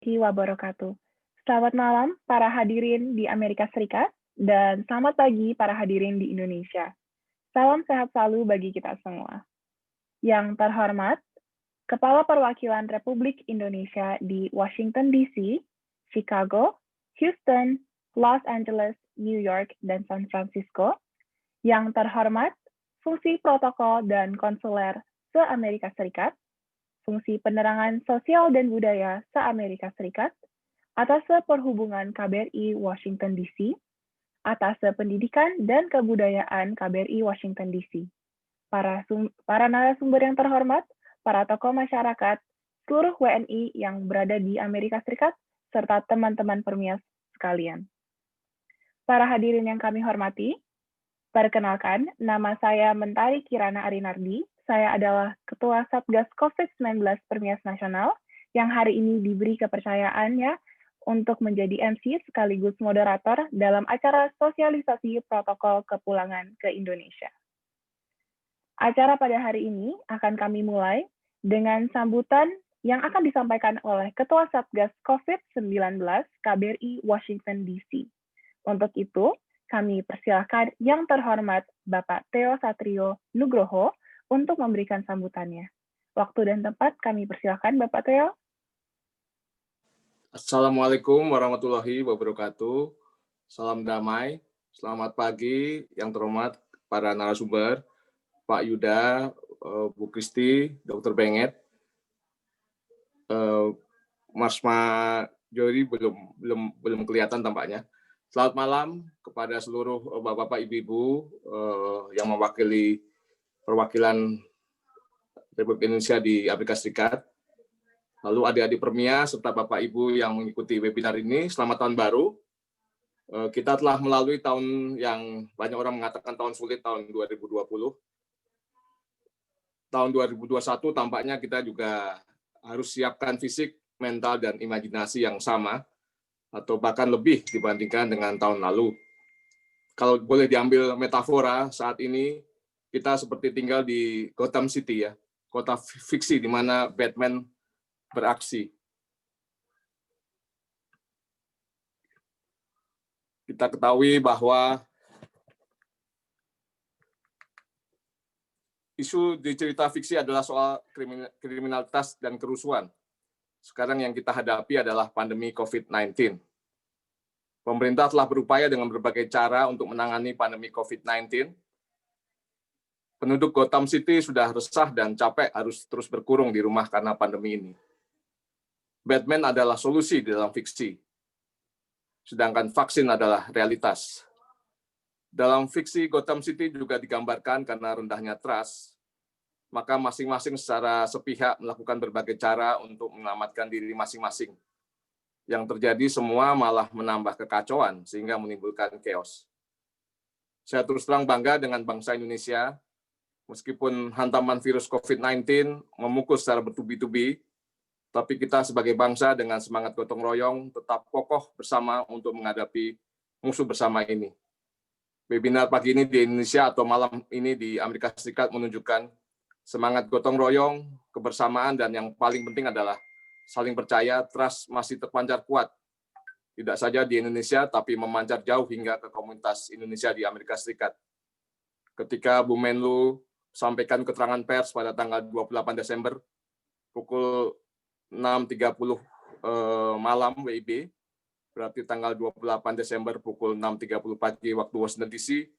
Wabarakatuh. Selamat malam para hadirin di Amerika Serikat dan selamat pagi para hadirin di Indonesia. Salam sehat selalu bagi kita semua. Yang terhormat, Kepala Perwakilan Republik Indonesia di Washington DC, Chicago, Houston, Los Angeles, New York, dan San Francisco. Yang terhormat, Fungsi Protokol dan Konsuler se-Amerika Serikat, Fungsi Penerangan Sosial dan Budaya se-Amerika Serikat, Atase Perhubungan KBRI Washington DC, Atase Pendidikan dan Kebudayaan KBRI Washington DC, para narasumber yang terhormat, para tokoh masyarakat, seluruh WNI yang berada di Amerika Serikat, serta teman-teman permias sekalian. Para hadirin yang kami hormati, perkenalkan, nama saya Mentari Kirana Arinardi. Saya adalah Ketua Satgas COVID-19 Permias Nasional yang hari ini diberi kepercayaannya untuk menjadi MC sekaligus moderator dalam acara sosialisasi protokol kepulangan ke Indonesia. Acara pada hari ini akan kami mulai dengan sambutan yang akan disampaikan oleh Ketua Satgas COVID-19 KBRI Washington DC. Untuk itu, kami persilahkan yang terhormat Bapak Theo Satrio Nugroho untuk memberikan sambutannya. Waktu dan tempat kami persilahkan Bapak Theo. Assalamualaikum warahmatullahi wabarakatuh. Salam damai. Selamat pagi yang terhormat para narasumber, Pak Yuda, Bu Kristi, Dr. Benget, Mas Majori belum kelihatan tampaknya. Selamat malam kepada seluruh bapak-bapak, ibu-ibu yang mewakili perwakilan Republik Indonesia di Amerika Serikat. Lalu adik-adik Permia serta Bapak Ibu yang mengikuti webinar ini, selamat tahun baru. Kita telah melalui tahun yang banyak orang mengatakan tahun sulit, tahun 2020. Tahun 2021 tampaknya kita juga harus siapkan fisik, mental, dan imajinasi yang sama, atau bahkan lebih dibandingkan dengan tahun lalu. Kalau boleh diambil metafora, saat ini kita seperti tinggal di Gotham City, ya, kota fiksi di mana Batman beraksi. Kita ketahui bahwa isu di cerita fiksi adalah soal kriminalitas dan kerusuhan. Sekarang yang kita hadapi adalah pandemi COVID-19. Pemerintah telah berupaya dengan berbagai cara untuk menangani pandemi COVID-19. Penduduk Gotham City sudah resah dan capek harus terus berkurung di rumah karena pandemi ini. Batman adalah solusi di dalam fiksi, sedangkan vaksin adalah realitas. Dalam fiksi, Gotham City juga digambarkan karena rendahnya trust, maka masing-masing secara sepihak melakukan berbagai cara untuk menyelamatkan diri masing-masing. Yang terjadi semua malah menambah kekacauan sehingga menimbulkan chaos. Saya terus terang bangga dengan bangsa Indonesia. Meskipun hantaman virus COVID-19 memukul secara bertubi-tubi, tapi kita sebagai bangsa dengan semangat gotong royong tetap kokoh bersama untuk menghadapi musuh bersama ini. Webinar pagi ini di Indonesia atau malam ini di Amerika Serikat menunjukkan semangat gotong royong, kebersamaan, dan yang paling penting adalah saling percaya, trust masih terpancar kuat. Tidak saja di Indonesia, tapi memancar jauh hingga ke komunitas Indonesia di Amerika Serikat. Ketika Bu Menlu sampaikan keterangan pers pada tanggal 28 Desember pukul 6.30 malam WIB, berarti tanggal 28 Desember pukul 6.30 pagi waktu Washington DC,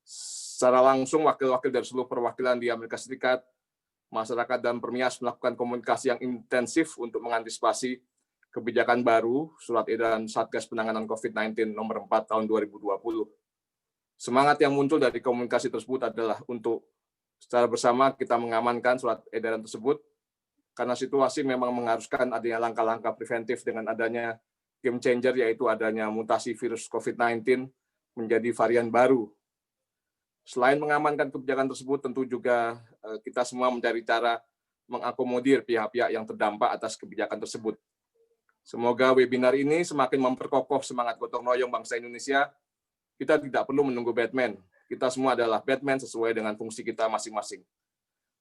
secara langsung wakil-wakil dari seluruh perwakilan di Amerika Serikat, masyarakat dan Permias melakukan komunikasi yang intensif untuk mengantisipasi kebijakan baru Surat Edaran Satgas Penanganan COVID-19 nomor 4 tahun 2020. Semangat yang muncul dari komunikasi tersebut adalah untuk secara bersama kita mengamankan surat edaran tersebut, karena situasi memang mengharuskan adanya langkah-langkah preventif dengan adanya game changer, yaitu adanya mutasi virus COVID-19 menjadi varian baru. Selain mengamankan kebijakan tersebut, tentu juga kita semua mencari cara mengakomodir pihak-pihak yang terdampak atas kebijakan tersebut. Semoga webinar ini semakin memperkokoh semangat gotong royong bangsa Indonesia. Kita tidak perlu menunggu Batman. Kita semua adalah Batman sesuai dengan fungsi kita masing-masing.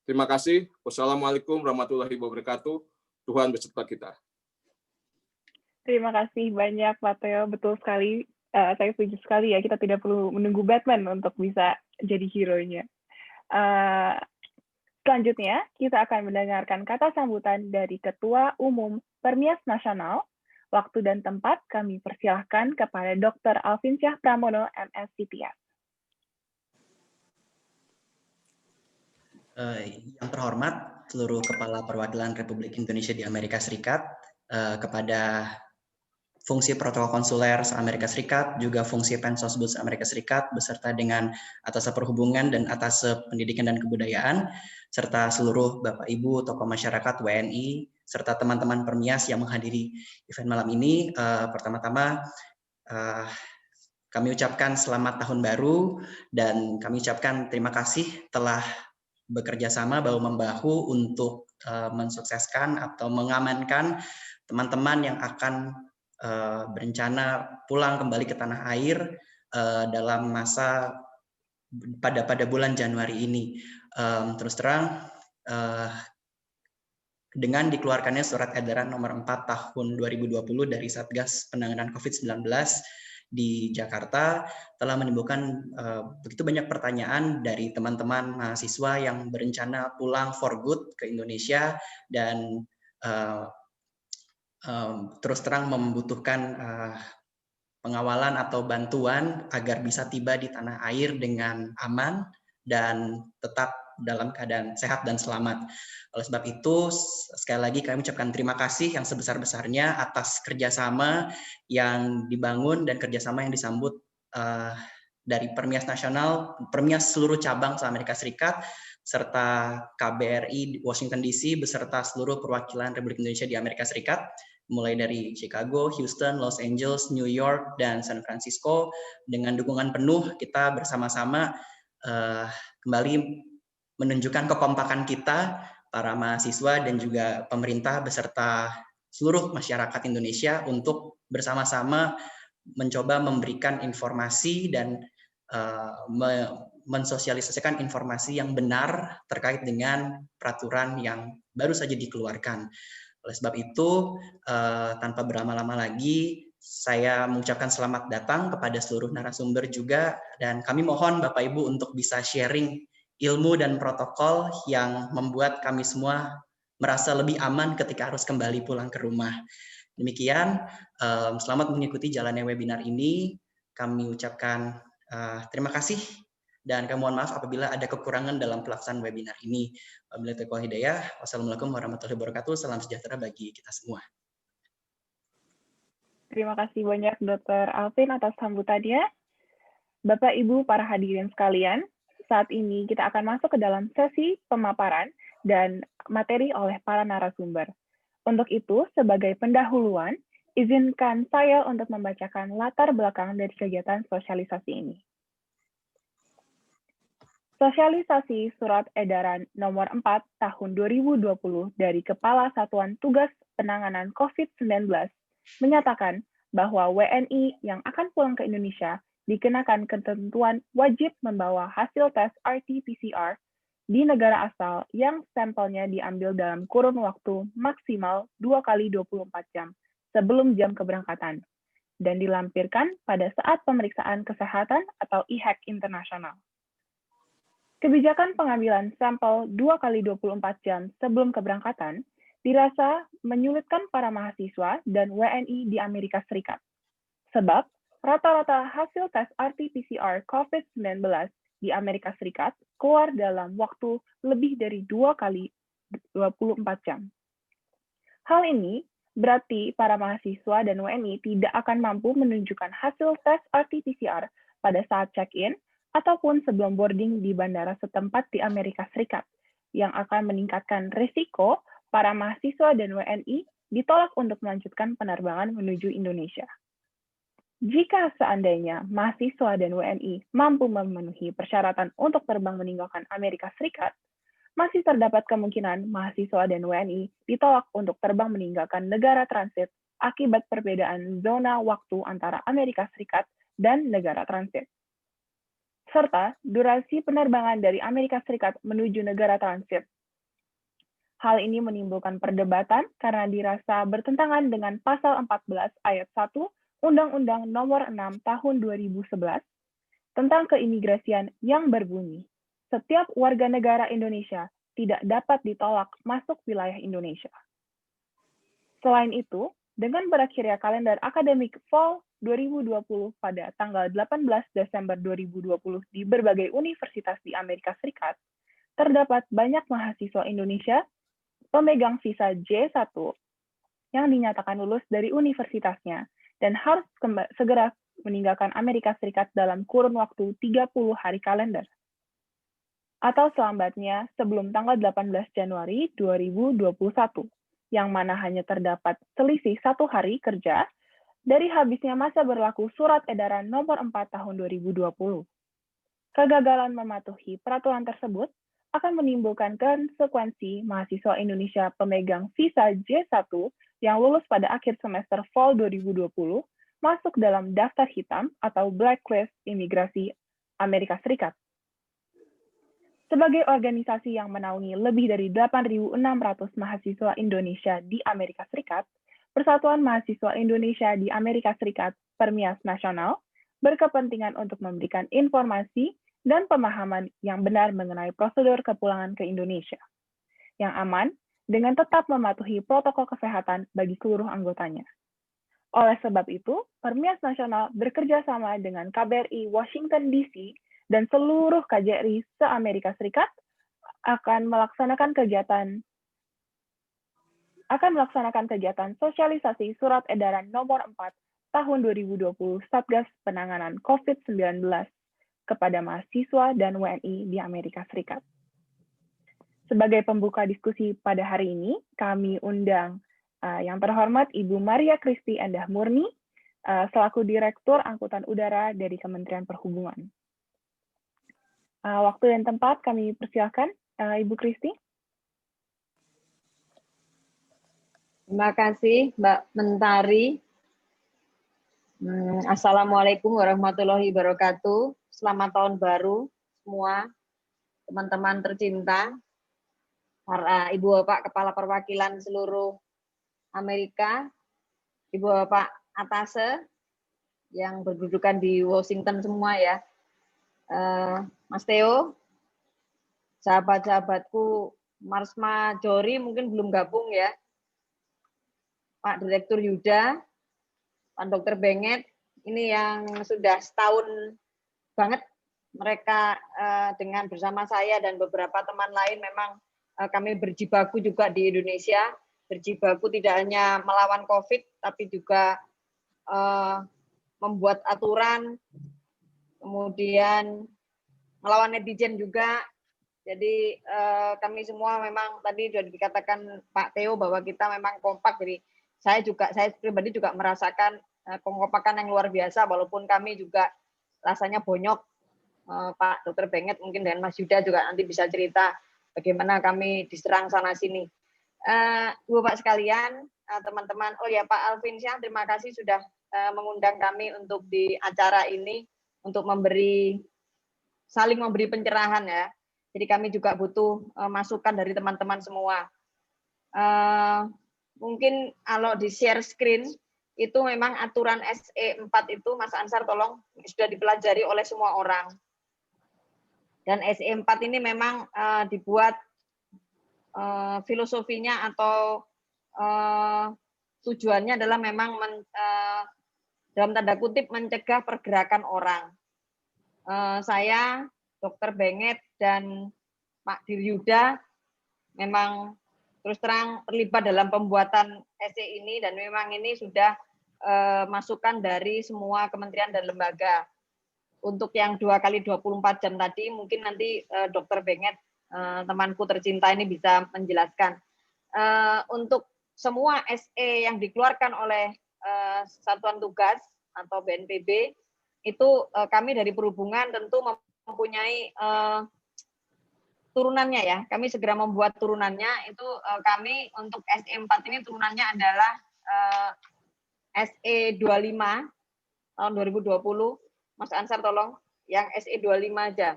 Terima kasih. Wassalamualaikum warahmatullahi wabarakatuh. Tuhan beserta kita. Terima kasih banyak, Pak Theo. Betul sekali, saya setuju sekali ya, kita tidak perlu menunggu Batman untuk bisa jadi hero-nya. Selanjutnya, kita akan mendengarkan kata sambutan dari Ketua Umum Permias Nasional. Waktu dan tempat kami persilahkan kepada Dr. Alvinsyah Pramono, MSCPS. Yang terhormat, seluruh Kepala Perwakilan Republik Indonesia di Amerika Serikat, kepada fungsi protokol konsuler Amerika Serikat, juga fungsi Pensosbud Amerika Serikat, beserta dengan atas perhubungan dan atas pendidikan dan kebudayaan, serta seluruh Bapak Ibu, tokoh masyarakat, WNI, serta teman-teman Permias yang menghadiri event malam ini. Pertama-tama, kami ucapkan selamat tahun baru, dan kami ucapkan terima kasih telah bekerja sama bahu-membahu untuk mensukseskan atau mengamankan teman-teman yang akan berencana pulang kembali ke tanah air dalam masa pada bulan Januari ini. Terus terang, dengan dikeluarkannya surat edaran nomor 4 tahun 2020 dari Satgas Penanganan COVID-19 di Jakarta, telah menimbulkan begitu banyak pertanyaan dari teman-teman mahasiswa yang berencana pulang for good ke Indonesia, dan terus terang membutuhkan pengawalan atau bantuan agar bisa tiba di tanah air dengan aman dan tetap dalam keadaan sehat dan selamat. Oleh sebab itu, sekali lagi kami ucapkan terima kasih yang sebesar-besarnya atas kerjasama yang dibangun dan kerjasama yang disambut dari Permias Nasional, Permias seluruh cabang se-Amerika Serikat, serta KBRI Washington DC, beserta seluruh perwakilan Republik Indonesia di Amerika Serikat, mulai dari Chicago, Houston, Los Angeles, New York, dan San Francisco. Dengan dukungan penuh, kita bersama-sama kembali menunjukkan kekompakan kita, para mahasiswa dan juga pemerintah beserta seluruh masyarakat Indonesia, untuk bersama-sama mencoba memberikan informasi dan mensosialisasikan informasi yang benar terkait dengan peraturan yang baru saja dikeluarkan. Oleh sebab itu, tanpa berlama-lama lagi, saya mengucapkan selamat datang kepada seluruh narasumber juga, dan kami mohon Bapak Ibu untuk bisa sharing ilmu dan protokol yang membuat kami semua merasa lebih aman ketika harus kembali pulang ke rumah. Demikian, selamat mengikuti jalannya webinar ini. Kami ucapkan terima kasih, dan kami mohon maaf apabila ada kekurangan dalam pelaksanaan webinar ini. Wabillahi taufiq wal hidayah. Wassalamualaikum warahmatullahi wabarakatuh. Salam sejahtera bagi kita semua. Terima kasih banyak Dr. Alvin atas sambutannya. Bapak Ibu para hadirin sekalian, saat ini kita akan masuk ke dalam sesi pemaparan dan materi oleh para narasumber. Untuk itu, sebagai pendahuluan, izinkan saya untuk membacakan latar belakang dari kegiatan sosialisasi ini. Sosialisasi Surat Edaran Nomor 4 Tahun 2020 dari Kepala Satuan Tugas Penanganan COVID-19 menyatakan bahwa WNI yang akan pulang ke Indonesia dikenakan ketentuan wajib membawa hasil tes RT-PCR di negara asal yang sampelnya diambil dalam kurun waktu maksimal 2 kali 24 jam sebelum jam keberangkatan dan dilampirkan pada saat pemeriksaan kesehatan atau e-hack internasional. Kebijakan pengambilan sampel 2 kali 24 jam sebelum keberangkatan dirasa menyulitkan para mahasiswa dan WNI di Amerika Serikat. Sebab, rata-rata hasil tes RT-PCR COVID-19 di Amerika Serikat keluar dalam waktu lebih dari 2 kali 24 jam. Hal ini berarti para mahasiswa dan WNI tidak akan mampu menunjukkan hasil tes RT-PCR pada saat check-in ataupun sebelum boarding di bandara setempat di Amerika Serikat, yang akan meningkatkan risiko para mahasiswa dan WNI ditolak untuk melanjutkan penerbangan menuju Indonesia. Jika seandainya mahasiswa dan WNI mampu memenuhi persyaratan untuk terbang meninggalkan Amerika Serikat, masih terdapat kemungkinan mahasiswa dan WNI ditolak untuk terbang meninggalkan negara transit akibat perbedaan zona waktu antara Amerika Serikat dan negara transit. Serta durasi penerbangan dari Amerika Serikat menuju negara transit. Hal ini menimbulkan perdebatan karena dirasa bertentangan dengan Pasal 14 Ayat 1 Undang-Undang Nomor 6 Tahun 2011 tentang keimigrasian yang berbunyi, setiap warga negara Indonesia tidak dapat ditolak masuk wilayah Indonesia. Selain itu, dengan berakhirnya kalender akademik Fall 2020 pada tanggal 18 Desember 2020 di berbagai universitas di Amerika Serikat, terdapat banyak mahasiswa Indonesia pemegang visa J1 yang dinyatakan lulus dari universitasnya dan harus segera meninggalkan Amerika Serikat dalam kurun waktu 30 hari kalender, atau selambatnya sebelum tanggal 18 Januari 2021, yang mana hanya terdapat selisih 1 hari kerja dari habisnya masa berlaku Surat Edaran Nomor 4 Tahun 2020. Kegagalan mematuhi peraturan tersebut akan menimbulkan konsekuensi mahasiswa Indonesia pemegang visa J1 yang lulus pada akhir semester Fall 2020 masuk dalam daftar hitam atau blacklist imigrasi Amerika Serikat. Sebagai organisasi yang menaungi lebih dari 8.600 mahasiswa Indonesia di Amerika Serikat, Persatuan Mahasiswa Indonesia di Amerika Serikat, Permias Nasional, berkepentingan untuk memberikan informasi dan pemahaman yang benar mengenai prosedur kepulangan ke Indonesia, yang aman dengan tetap mematuhi protokol kesehatan bagi seluruh anggotanya. Oleh sebab itu, Permias Nasional bekerja sama dengan KBRI Washington DC dan seluruh KJRI se-Amerika Serikat akan melaksanakan kegiatan sosialisasi Surat Edaran Nomor 4 Tahun 2020 Satgas Penanganan COVID-19 kepada mahasiswa dan WNI di Amerika Serikat. Sebagai pembuka diskusi pada hari ini, kami undang yang terhormat Ibu Maria Kristi Endah Murni, selaku Direktur Angkutan Udara dari Kementerian Perhubungan. Waktu dan tempat kami persilakan, Ibu Kristi. Terima kasih, Mbak Mentari. Assalamualaikum warahmatullahi wabarakatuh. Selamat tahun baru semua teman-teman tercinta, para Ibu Bapak Kepala Perwakilan seluruh Amerika, Ibu Bapak Atase yang berkedudukan di Washington semua ya. Mas Theo, sahabat-sahabatku, Marsma Jori mungkin belum gabung ya. Pak Direktur Yuda, Pak Dr. Benget, ini yang sudah setahun banget mereka dengan bersama saya dan beberapa teman lain memang kami berjibaku juga di Indonesia. Berjibaku tidak hanya melawan COVID, tapi juga membuat aturan, kemudian melawan netizen juga. Jadi kami semua memang tadi sudah dikatakan Pak Theo bahwa kita memang kompak. Jadi saya pribadi juga merasakan kekompakan yang luar biasa, walaupun kami juga rasanya bonyok. Pak Dr. Benget mungkin dan Mas Yuda juga nanti bisa cerita bagaimana kami diserang sana sini. Ibu Bapak sekalian, teman-teman, oh ya Pak Alvinsyah, terima kasih sudah mengundang kami untuk di acara ini untuk saling memberi pencerahan ya. Jadi kami juga butuh masukan dari teman-teman semua. Mungkin kalau di share screen itu memang aturan SE4 itu Mas Ansar tolong sudah dipelajari oleh semua orang. Dan SE4 ini memang dibuat filosofinya atau tujuannya adalah memang dalam tanda kutip mencegah pergerakan orang. Saya, Dr. Benget dan Pak Diryuda memang terus terang terlibat dalam pembuatan SE ini dan memang ini sudah masukan dari semua kementerian dan lembaga. Untuk yang 2 kali 24 jam tadi mungkin nanti Dr. Benget temanku tercinta ini bisa menjelaskan. Untuk semua SE yang dikeluarkan oleh Satuan Tugas atau BNPB itu kami dari Perhubungan tentu mempunyai turunannya ya. Kami segera membuat turunannya. Itu kami untuk SE4 ini turunannya adalah SE25 tahun 2020. Mas Ansar tolong yang SE25 aja.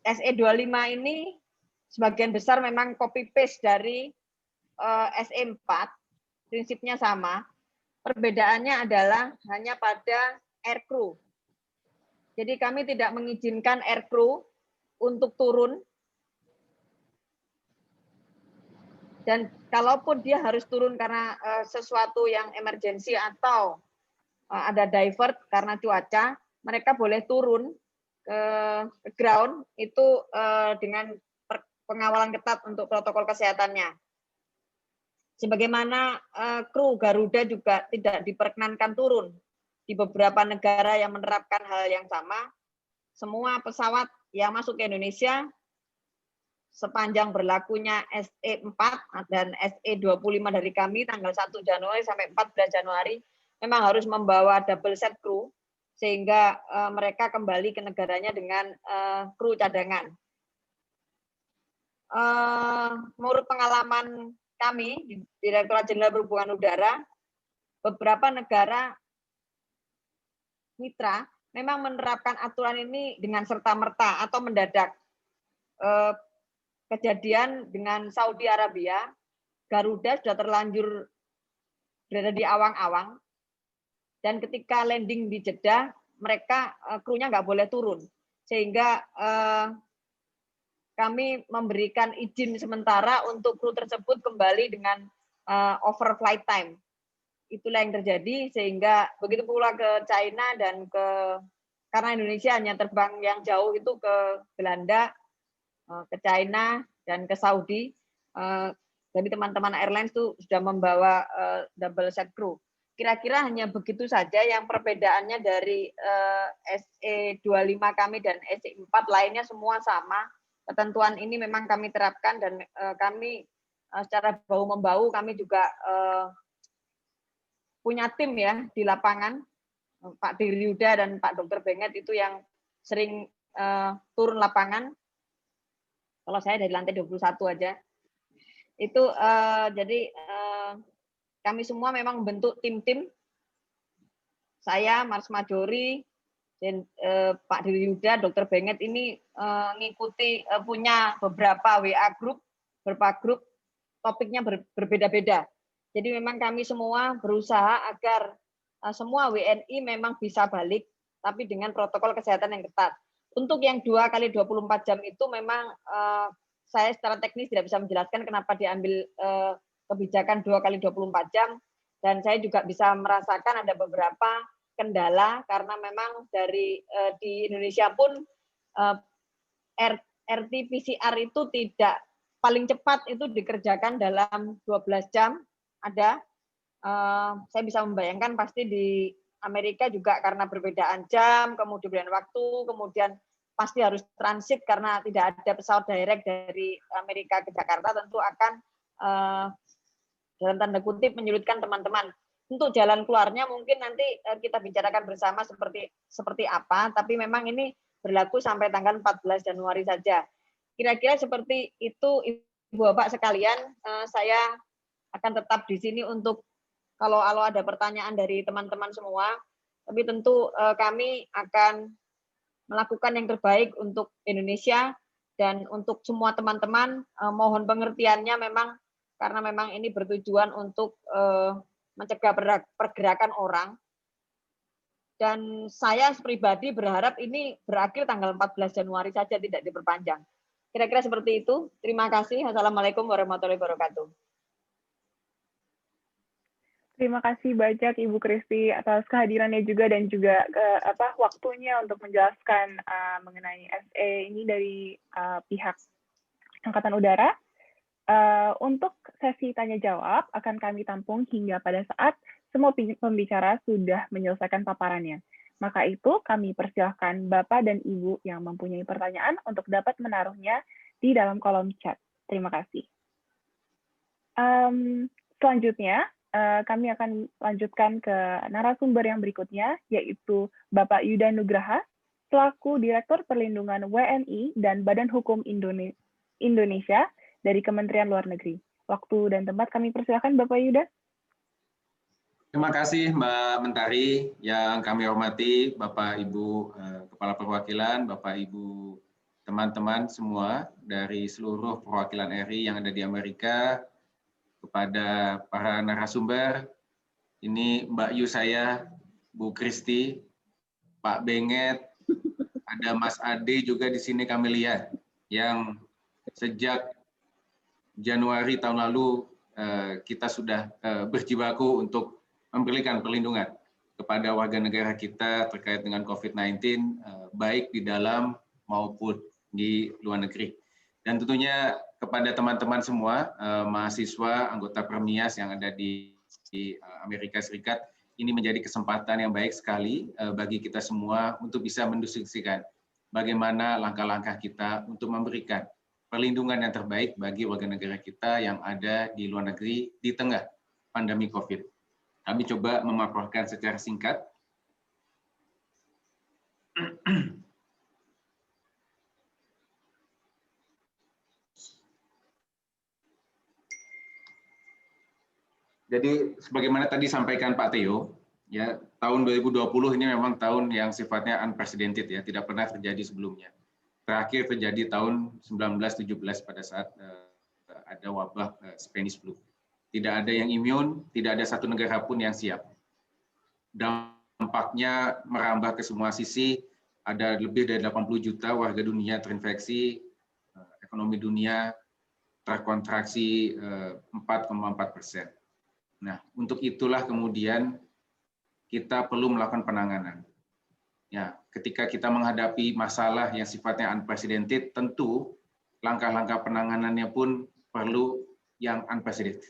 SE25 ini sebagian besar memang copy paste dari SE4, prinsipnya sama. Perbedaannya adalah hanya pada aircrew. Jadi kami tidak mengizinkan aircrew untuk turun. Dan kalaupun dia harus turun karena sesuatu yang emergensi atau ada divert karena cuaca, mereka boleh turun ke ground itu dengan pengawalan ketat untuk protokol kesehatannya. Sebagaimana kru Garuda juga tidak diperkenankan turun di beberapa negara yang menerapkan hal yang sama. Semua pesawat yang masuk ke Indonesia sepanjang berlakunya SE4 dan SE25 dari kami tanggal 1 Januari sampai 14 Januari memang harus membawa double set kru sehingga mereka kembali ke negaranya dengan kru cadangan. Menurut pengalaman kami di Direktorat Jenderal Perhubungan Udara, beberapa negara mitra memang menerapkan aturan ini dengan serta-merta atau mendadak. Kejadian dengan Saudi Arabia, Garuda sudah terlanjur berada di awang-awang, dan ketika landing di Jeddah, mereka krunya nggak boleh turun, sehingga kami memberikan izin sementara untuk kru tersebut kembali dengan overflight time. Itulah yang terjadi, sehingga begitu pula ke China dan karena Indonesia hanya terbang yang jauh itu ke Belanda, ke China dan ke Saudi. Jadi teman-teman airlines itu sudah membawa double set crew. Kira-kira hanya begitu saja yang perbedaannya dari SE25 kami dan SE4 lainnya semua sama. Ketentuan ini memang kami terapkan dan kami secara bahu-membahu kami juga punya tim ya di lapangan. Pak Diri Yuda dan Pak Dr. Benget itu yang sering turun lapangan. Kalau saya dari lantai 21 aja. Itu jadi kami semua memang membentuk tim-tim. Saya, Mars Majori, dan Pak Diri Yuda, Dr. Benget ini ngikuti punya beberapa WA group, beberapa grup, topiknya berbeda-beda. Jadi memang kami semua berusaha agar semua WNI memang bisa balik, tapi dengan protokol kesehatan yang ketat. Untuk yang 2 kali 24 jam itu memang saya secara teknis tidak bisa menjelaskan kenapa diambil kebijakan 2 kali 24 jam, dan saya juga bisa merasakan ada beberapa kendala karena memang dari di Indonesia pun RT-PCR itu tidak paling cepat itu dikerjakan dalam 12 jam ada. Saya bisa membayangkan pasti di Amerika juga karena perbedaan jam, kemudian waktu, kemudian pasti harus transit karena tidak ada pesawat direct dari Amerika ke Jakarta, tentu akan dalam tanda kutip menyulitkan teman-teman. Untuk jalan keluarnya mungkin nanti kita bicarakan bersama seperti apa, tapi memang ini berlaku sampai tanggal 14 Januari saja. Kira-kira seperti itu Ibu Bapak sekalian, saya akan tetap di sini untuk kalau ada pertanyaan dari teman-teman semua, tapi tentu kami akan melakukan yang terbaik untuk Indonesia dan untuk semua teman-teman. Mohon pengertiannya memang karena memang ini bertujuan untuk mencegah pergerakan orang. Dan saya pribadi berharap ini berakhir tanggal 14 Januari saja, tidak diperpanjang. Kira-kira seperti itu. Terima kasih. Assalamualaikum warahmatullahi wabarakatuh. Terima kasih banyak Ibu Kristi atas kehadirannya juga dan juga waktunya untuk menjelaskan mengenai SE ini dari pihak Angkatan Udara. Untuk sesi tanya jawab akan kami tampung hingga pada saat semua pembicara sudah menyelesaikan paparannya. Maka itu kami persilahkan Bapak dan Ibu yang mempunyai pertanyaan untuk dapat menaruhnya di dalam kolom chat. Terima kasih. Selanjutnya, kami akan lanjutkan ke narasumber yang berikutnya, yaitu Bapak Yuda Nugraha, selaku Direktur Perlindungan WNI dan Badan Hukum Indonesia dari Kementerian Luar Negeri. Waktu dan tempat kami persilakan Bapak Yuda. Terima kasih Mbak Mentari, yang kami hormati Bapak Ibu Kepala Perwakilan, Bapak Ibu teman-teman semua dari seluruh perwakilan RI yang ada di Amerika, kepada para narasumber, ini Mbak Yu saya, Bu Kristi, Pak Benget, ada Mas Ade juga di sini kami lihat, yang sejak Januari tahun lalu kita sudah berjibaku untuk memberikan perlindungan kepada warga negara kita terkait dengan COVID-19, baik di dalam maupun di luar negeri. Dan tentunya kepada teman-teman semua, mahasiswa, anggota Permias yang ada di Amerika Serikat, ini menjadi kesempatan yang baik sekali bagi kita semua untuk bisa mendiskusikan bagaimana langkah-langkah kita untuk memberikan perlindungan yang terbaik bagi warga negara kita yang ada di luar negeri di tengah pandemi COVID. Kami coba memaparkan secara singkat. Jadi sebagaimana tadi sampaikan Pak Theo, ya tahun 2020 ini memang tahun yang sifatnya unprecedented ya, tidak pernah terjadi sebelumnya. Terakhir terjadi tahun 1917 pada saat ada wabah Spanish flu. Tidak ada yang imun, tidak ada satu negara pun yang siap. Dampaknya merambah ke semua sisi, ada lebih dari 80 juta warga dunia terinfeksi, ekonomi dunia terkontraksi 4,4%. Nah, untuk itulah kemudian kita perlu melakukan penanganan. Ya, ketika kita menghadapi masalah yang sifatnya unprecedented, tentu langkah-langkah penanganannya pun perlu yang unprecedented.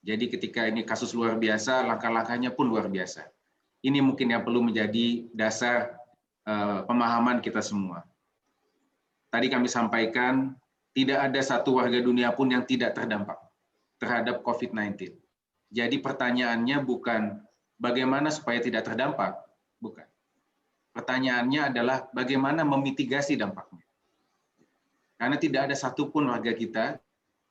Jadi ketika ini kasus luar biasa, langkah-langkahnya pun luar biasa. Ini mungkin yang perlu menjadi dasar pemahaman kita semua. Tadi kami sampaikan, tidak ada satu warga dunia pun yang tidak terdampak terhadap COVID-19. Jadi pertanyaannya bukan bagaimana supaya tidak terdampak, bukan. Pertanyaannya adalah bagaimana memitigasi dampaknya. Karena tidak ada satupun warga kita,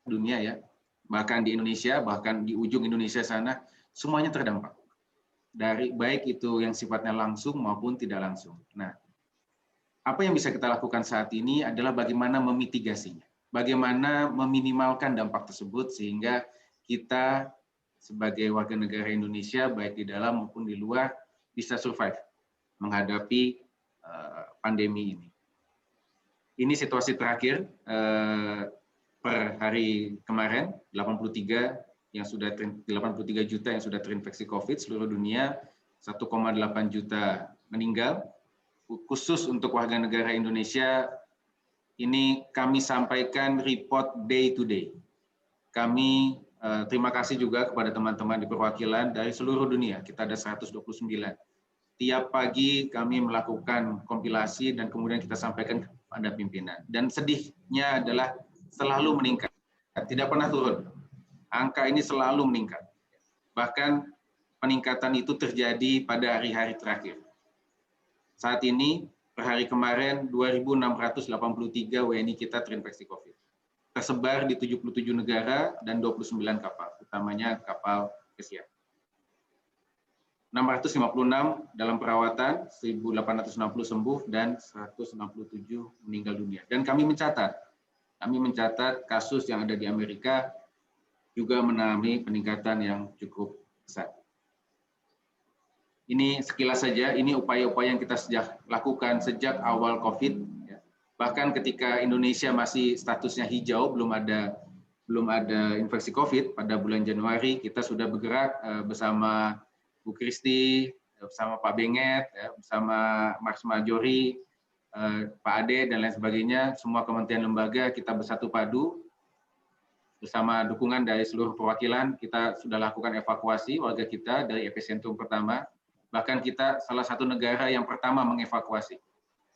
dunia ya, bahkan di Indonesia, bahkan di ujung Indonesia sana, semuanya terdampak. Dari baik itu yang sifatnya langsung maupun tidak langsung. Nah, apa yang bisa kita lakukan saat ini adalah bagaimana memitigasinya. Bagaimana meminimalkan dampak tersebut sehingga kita sebagai warga negara Indonesia, baik di dalam maupun di luar, bisa survive menghadapi pandemi ini. Ini situasi terakhir per hari kemarin, 83 juta yang sudah terinfeksi COVID seluruh dunia, 1,8 juta meninggal. Khusus untuk warga negara Indonesia, ini kami sampaikan report day to day. Kami terima kasih juga kepada teman-teman di perwakilan dari seluruh dunia, kita ada 129. Tiap pagi kami melakukan kompilasi dan kemudian kita sampaikan kepada pimpinan. Dan sedihnya adalah selalu meningkat, tidak pernah turun. Angka ini selalu meningkat. Bahkan peningkatan itu terjadi pada hari-hari terakhir. Saat ini, per hari kemarin, 2.683 WNI kita terinfeksi COVID. Tersebar di 77 negara dan 29 kapal, utamanya kapal pesiar. 656 dalam perawatan, 1.860 sembuh, dan 167 meninggal dunia. Dan kami mencatat kasus yang ada di Amerika juga mengalami peningkatan yang cukup besar. Ini sekilas saja, ini upaya-upaya yang kita lakukan sejak awal COVID. Bahkan ketika Indonesia masih statusnya hijau, belum ada infeksi COVID, pada bulan Januari kita sudah bergerak bersama Bu Kristi, bersama Pak Benget, bersama Mas Majori, Pak Ade, dan lain sebagainya, semua kementerian lembaga kita bersatu padu, bersama dukungan dari seluruh perwakilan, kita sudah lakukan evakuasi warga kita dari epicentrum pertama, bahkan kita salah satu negara yang pertama mengevakuasi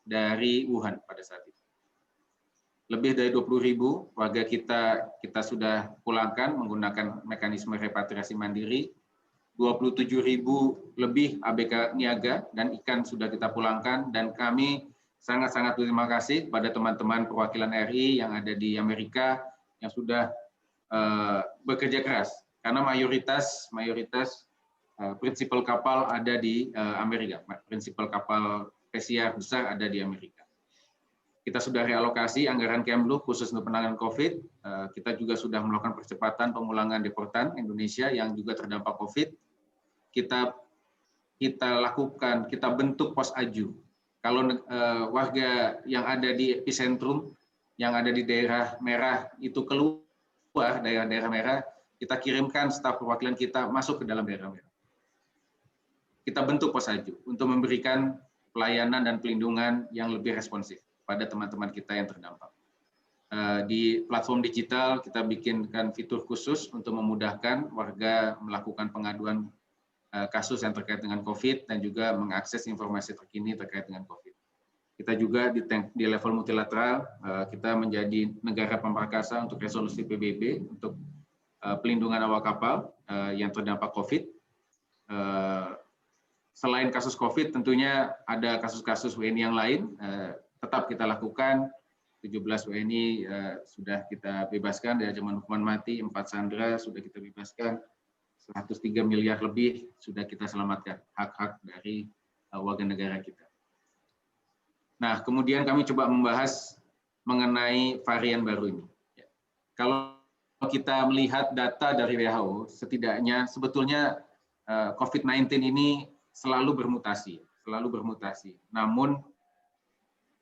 dari Wuhan pada saat itu. Lebih dari 20.000 warga kita sudah pulangkan menggunakan mekanisme repatriasi mandiri, 27.000 lebih ABK niaga dan ikan sudah kita pulangkan, dan kami sangat-sangat berterima kasih kepada teman-teman perwakilan RI yang ada di Amerika yang sudah bekerja keras, karena mayoritas prinsipal kapal ada di Amerika, prinsipal kapal pesiar besar ada di Amerika. Kita sudah realokasi anggaran Kemlu khusus untuk penanganan COVID. Kita juga sudah melakukan percepatan pemulangan deportan Indonesia yang juga terdampak COVID. Kita lakukan, kita bentuk pos aju. Kalau warga yang ada di epicentrum, yang ada di daerah merah itu keluar daerah-daerah merah, kita kirimkan staf perwakilan kita masuk ke dalam daerah merah. Kita bentuk pos aju untuk memberikan pelayanan dan pelindungan yang lebih responsif pada teman-teman kita yang terdampak. Di platform digital kita bikinkan fitur khusus untuk memudahkan warga melakukan pengaduan kasus yang terkait dengan COVID dan juga mengakses informasi terkini terkait dengan COVID. Kita juga di level multilateral, kita menjadi negara pemrakasa untuk resolusi PBB untuk pelindungan awak kapal yang terdampak COVID. Selain kasus COVID, tentunya ada kasus-kasus WNI yang lain, tetap kita lakukan. 17 WNI sudah kita bebaskan dari ancaman hukuman mati, 4 sandera sudah kita bebaskan, 103 miliar lebih sudah kita selamatkan hak-hak dari warga negara kita. Nah, kemudian kami coba membahas mengenai varian baru ini. Kalau kita melihat data dari WHO, setidaknya sebetulnya COVID-19 ini selalu bermutasi. Namun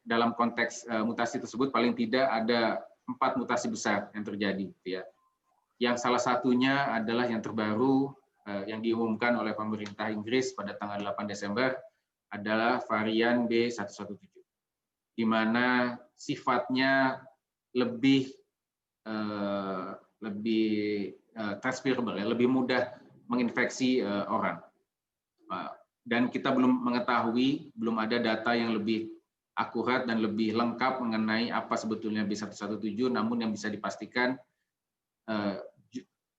dalam konteks mutasi tersebut paling tidak ada 4 mutasi besar yang terjadi. Ya. Yang salah satunya adalah yang terbaru yang diumumkan oleh pemerintah Inggris pada tanggal 8 Desember adalah varian B117. Di mana sifatnya lebih transferable, lebih mudah menginfeksi orang. Dan kita belum mengetahui, belum ada data yang lebih akurat dan lebih lengkap mengenai apa sebetulnya B117, namun yang bisa dipastikan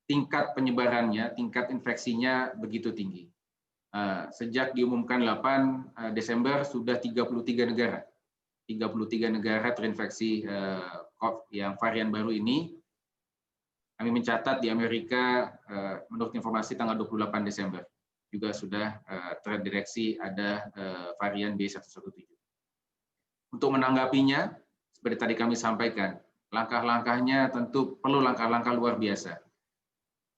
tingkat penyebarannya, tingkat infeksinya begitu tinggi. Sejak diumumkan 8 Desember sudah 33 negara terinfeksi yang varian baru ini. Kami mencatat di Amerika, menurut informasi tanggal 28 Desember, juga sudah terdeteksi ada varian B117. Untuk menanggapinya, seperti tadi kami sampaikan, langkah-langkahnya tentu perlu langkah-langkah luar biasa.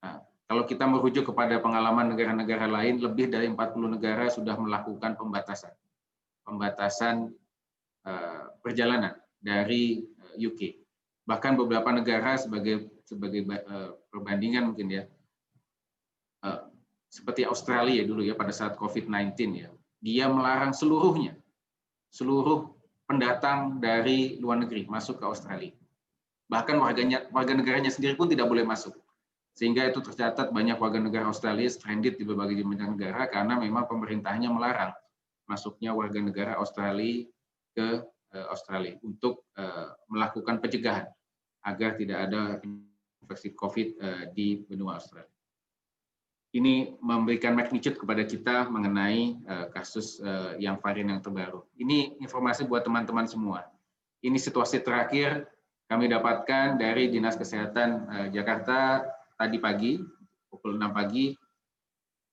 Nah, kalau kita merujuk kepada pengalaman negara-negara lain, lebih dari 40 negara sudah melakukan pembatasan perjalanan dari UK. Bahkan beberapa negara sebagai perbandingan mungkin ya, seperti Australia dulu ya pada saat COVID-19 ya, dia melarang seluruh pendatang dari luar negeri masuk ke Australia. Bahkan warga negaranya sendiri pun tidak boleh masuk. Sehingga itu tercatat banyak warga negara Australia stranded di berbagai negara karena memang pemerintahnya melarang masuknya warga negara Australia ke Australia untuk melakukan pencegahan agar tidak ada infeksi COVID di benua Australia. Ini memberikan magnitude kepada kita mengenai kasus yang varian yang terbaru. Ini informasi buat teman-teman semua. Ini situasi terakhir kami dapatkan dari Dinas Kesehatan Jakarta tadi pagi, pukul 6 pagi.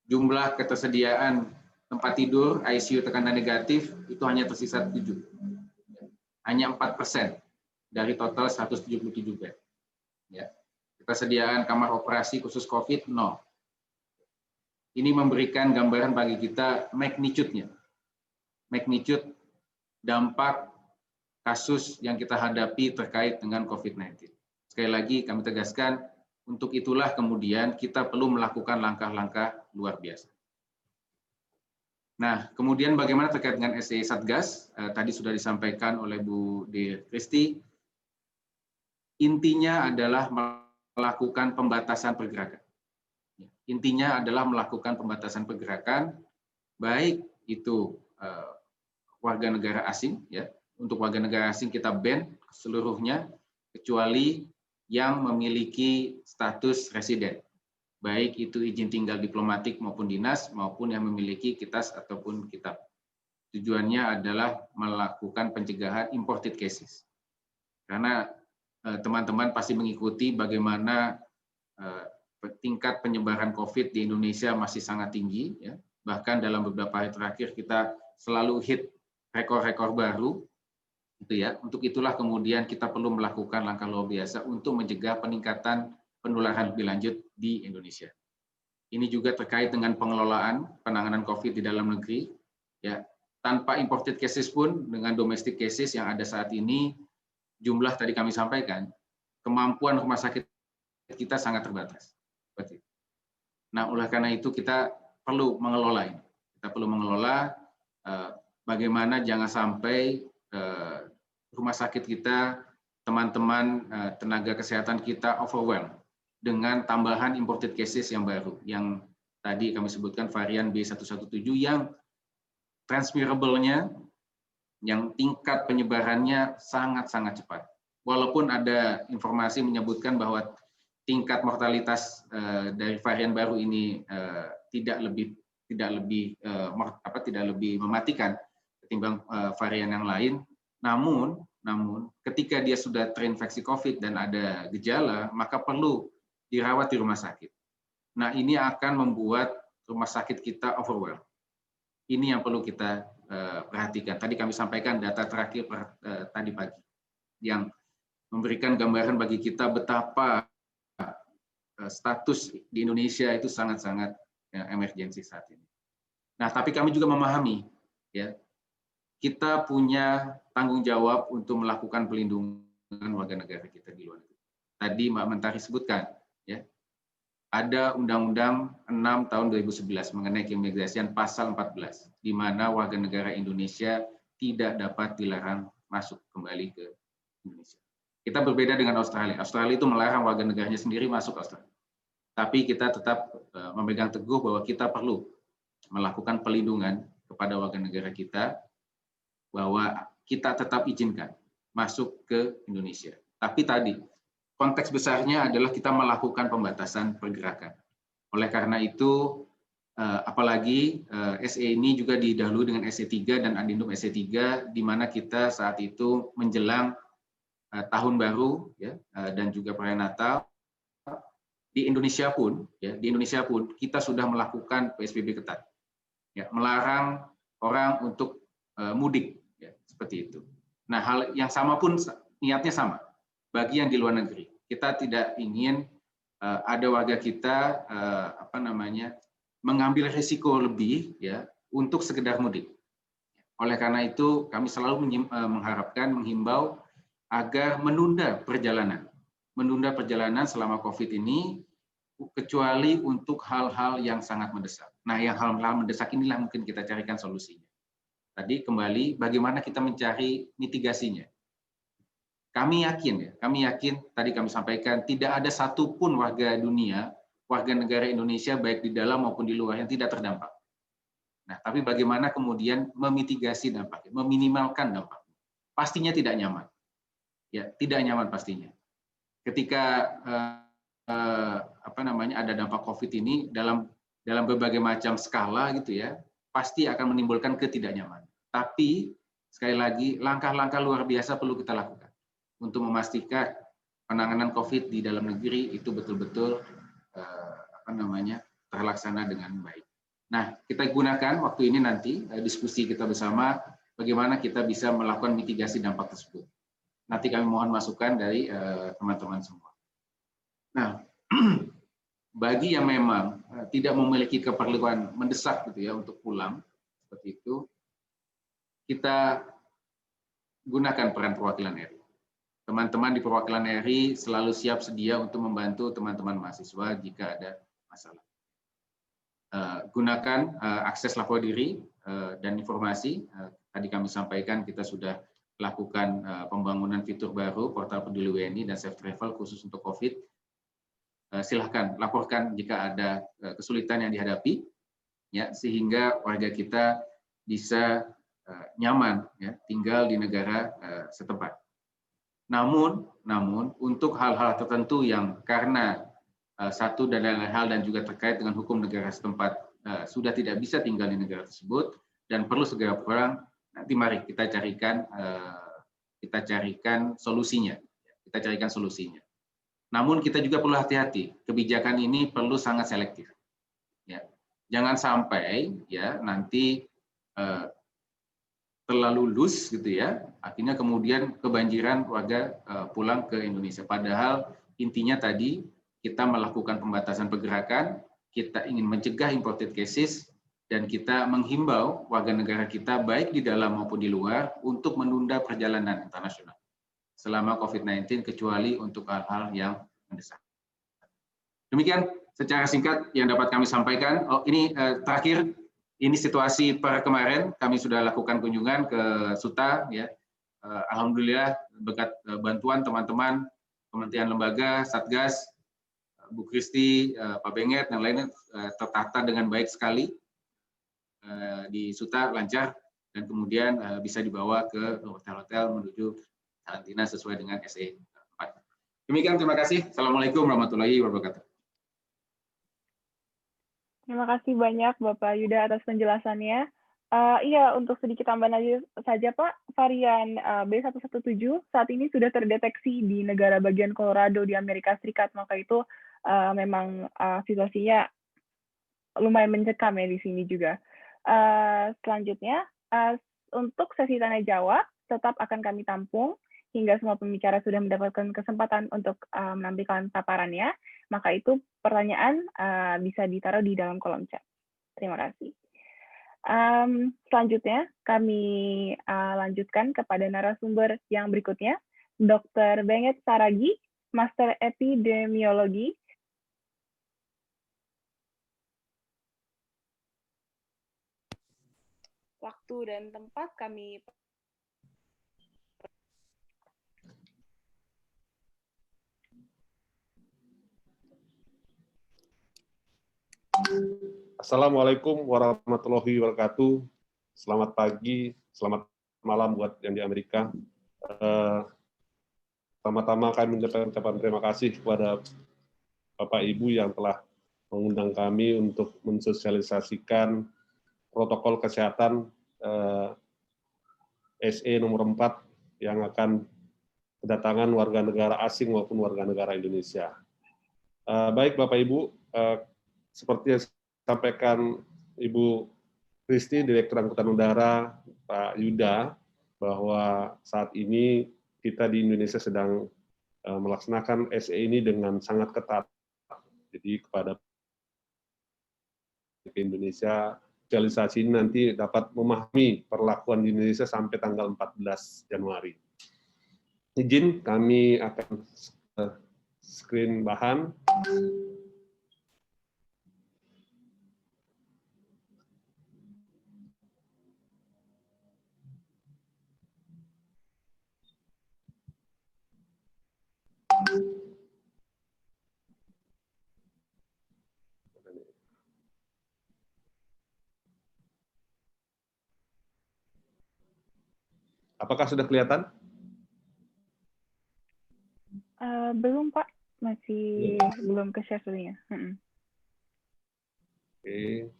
Jumlah ketersediaan tempat tidur ICU tekanan negatif itu hanya tersisa 7. Hanya 4% dari total 177 bed. Ya. Ketersediaan kamar operasi khusus COVID 0. Ini memberikan gambaran bagi kita magnitude-nya. Magnitude dampak kasus yang kita hadapi terkait dengan COVID-19. Sekali lagi kami tegaskan, untuk itulah kemudian kita perlu melakukan langkah-langkah luar biasa. Nah, kemudian bagaimana terkait dengan SEI Satgas? Tadi sudah disampaikan oleh Bu De Kristi. Intinya adalah melakukan pembatasan pergerakan. Intinya adalah melakukan pembatasan pergerakan, baik itu warga negara asing, ya. Untuk warga negara asing kita ban seluruhnya, kecuali yang memiliki status residen, baik itu izin tinggal diplomatik maupun dinas, maupun yang memiliki kitas ataupun kitab. Tujuannya adalah melakukan pencegahan imported cases. Karena teman-teman pasti mengikuti bagaimana tingkat penyebaran COVID di Indonesia masih sangat tinggi, ya. Bahkan dalam beberapa hari terakhir kita selalu hit rekor-rekor baru. Itu ya. Untuk itulah kemudian kita perlu melakukan langkah luar biasa untuk mencegah peningkatan penularan lebih lanjut di Indonesia. Ini juga terkait dengan pengelolaan penanganan COVID di dalam negeri. Ya, tanpa imported cases pun dengan domestic cases yang ada saat ini, jumlah tadi kami sampaikan, kemampuan rumah sakit kita sangat terbatas. Seperti itu. Nah, oleh karena itu kita perlu mengelola ini. Kita perlu mengelola bagaimana jangan sampai rumah sakit kita, teman-teman tenaga kesehatan kita overwhelmed dengan tambahan imported cases yang baru, yang tadi kami sebutkan varian B117 yang transmissible-nya, yang tingkat penyebarannya sangat-sangat cepat. Walaupun ada informasi menyebutkan bahwa tingkat mortalitas dari varian baru ini tidak lebih mematikan ketimbang varian yang lain. Namun ketika dia sudah terinfeksi COVID dan ada gejala, maka perlu dirawat di rumah sakit. Nah, ini akan membuat rumah sakit kita overwhelmed. Ini yang perlu kita perhatikan. Tadi kami sampaikan data terakhir tadi pagi yang memberikan gambaran bagi kita betapa status di Indonesia itu sangat-sangat emergensi saat ini. Nah, tapi kami juga memahami, ya, kita punya tanggung jawab untuk melakukan pelindungan warga negara kita di luar negeri. Tadi Mbak Mentari sebutkan, ya, ada Undang-Undang 6 tahun 2011 mengenai keimigrasian pasal 14, di mana warga negara Indonesia tidak dapat dilarang masuk kembali ke Indonesia. Kita berbeda dengan Australia. Australia itu melarang warga negaranya sendiri masuk Australia. Tapi kita tetap memegang teguh bahwa kita perlu melakukan pelindungan kepada warga negara kita, bahwa kita tetap izinkan masuk ke Indonesia. Tapi tadi, konteks besarnya adalah kita melakukan pembatasan pergerakan. Oleh karena itu, apalagi SE ini juga didahului dengan SE3 dan Adendum SE3, di mana kita saat itu menjelang tahun baru, ya, dan juga perayaan Natal. Di Indonesia pun kita sudah melakukan PSBB ketat, ya, melarang orang untuk mudik, ya, seperti itu. Nah, hal yang sama pun niatnya sama bagi yang di luar negeri. Kita tidak ingin ada warga kita mengambil risiko lebih, ya, untuk sekedar mudik. Oleh karena itu kami selalu menghimbau agar menunda perjalanan selama COVID ini, kecuali untuk hal-hal yang sangat mendesak. Nah, yang hal-hal mendesak inilah mungkin kita carikan solusinya. Tadi kembali bagaimana kita mencari mitigasinya. Kami yakin tadi kami sampaikan tidak ada satupun warga dunia, warga negara Indonesia baik di dalam maupun di luar yang tidak terdampak. Nah, tapi bagaimana kemudian memitigasi dampaknya, meminimalkan dampaknya. Pastinya tidak nyaman. Ya, tidak nyaman pastinya. Ketika ada dampak COVID ini dalam berbagai macam skala gitu ya, pasti akan menimbulkan ketidaknyamanan. Tapi sekali lagi langkah-langkah luar biasa perlu kita lakukan untuk memastikan penanganan COVID di dalam negeri itu betul-betul terlaksana dengan baik. Nah, kita gunakan waktu ini nanti diskusi kita bersama bagaimana kita bisa melakukan mitigasi dampak tersebut. Nanti kami mohon masukan dari teman-teman semua. Nah, bagi yang memang tidak memiliki keperluan mendesak gitu ya untuk pulang seperti itu, kita gunakan peran perwakilan RI. Teman-teman di perwakilan RI selalu siap sedia untuk membantu teman-teman mahasiswa jika ada masalah. Gunakan akses lapor diri dan informasi. Tadi kami sampaikan kita sudah lakukan pembangunan fitur baru, portal peduli WNI dan Safe Travel khusus untuk COVID. Silahkan laporkan jika ada kesulitan yang dihadapi, ya, sehingga warga kita bisa nyaman, ya, tinggal di negara setempat. Namun untuk hal-hal tertentu yang karena satu dan lain hal dan juga terkait dengan hukum negara setempat sudah tidak bisa tinggal di negara tersebut dan perlu segera pulang, nanti mari kita carikan solusinya. Namun kita juga perlu hati-hati. Kebijakan ini perlu sangat selektif. Ya. Jangan sampai ya nanti terlalu loose gitu ya, akhirnya kemudian kebanjiran warga pulang ke Indonesia. Padahal intinya tadi kita melakukan pembatasan pergerakan, kita ingin mencegah imported cases, dan kita menghimbau warga negara kita baik di dalam maupun di luar untuk menunda perjalanan internasional selama COVID-19 kecuali untuk hal-hal yang mendesak. Demikian secara singkat yang dapat kami sampaikan. Oh, ini terakhir, ini situasi per kemarin kami sudah lakukan kunjungan ke Suta ya. Alhamdulillah berkat bantuan teman-teman kementerian lembaga, Satgas, Bu Kristi, Pak Benget, dan lainnya tertata dengan baik sekali. Di Suta lancar dan kemudian bisa dibawa ke hotel-hotel menuju karantina sesuai dengan SE 4. Demikian, terima kasih. Assalamualaikum warahmatullahi wabarakatuh. Terima kasih banyak Bapak Yuda atas penjelasannya. Iya, untuk sedikit tambahan aja saja Pak, varian B117 saat ini sudah terdeteksi di negara bagian Colorado di Amerika Serikat, maka itu memang situasinya lumayan mencekam ya di sini juga. Selanjutnya, untuk sesi tanya jawab tetap akan kami tampung hingga semua pembicara sudah mendapatkan kesempatan untuk menampilkan paparannya, maka itu pertanyaan bisa ditaruh di dalam kolom chat. Terima kasih. Selanjutnya, kami lanjutkan kepada narasumber yang berikutnya, Dr. Benget Saragi, Master Epidemiologi. Waktu dan tempat kami Assalamualaikum warahmatullahi wabarakatuh. Selamat pagi, selamat malam buat yang di Amerika. Pertama-tama kami mengucapkan terima kasih kepada Bapak Ibu yang telah mengundang kami untuk mensosialisasikan protokol kesehatan SE nomor 4 yang akan kedatangan warga negara asing maupun warga negara Indonesia. Baik Bapak Ibu, seperti yang disampaikan Ibu Kristi, Direktur Angkutan Udara, Pak Yuda, bahwa saat ini kita di Indonesia sedang melaksanakan SE ini dengan sangat ketat. Jadi kepada Indonesia, sosialisasi ini nanti dapat memahami perlakuan di Indonesia sampai tanggal 14 Januari. Izin kami akan screen bahan. Apakah sudah kelihatan? Belum Pak, masih belum ke share dulunya. Oke.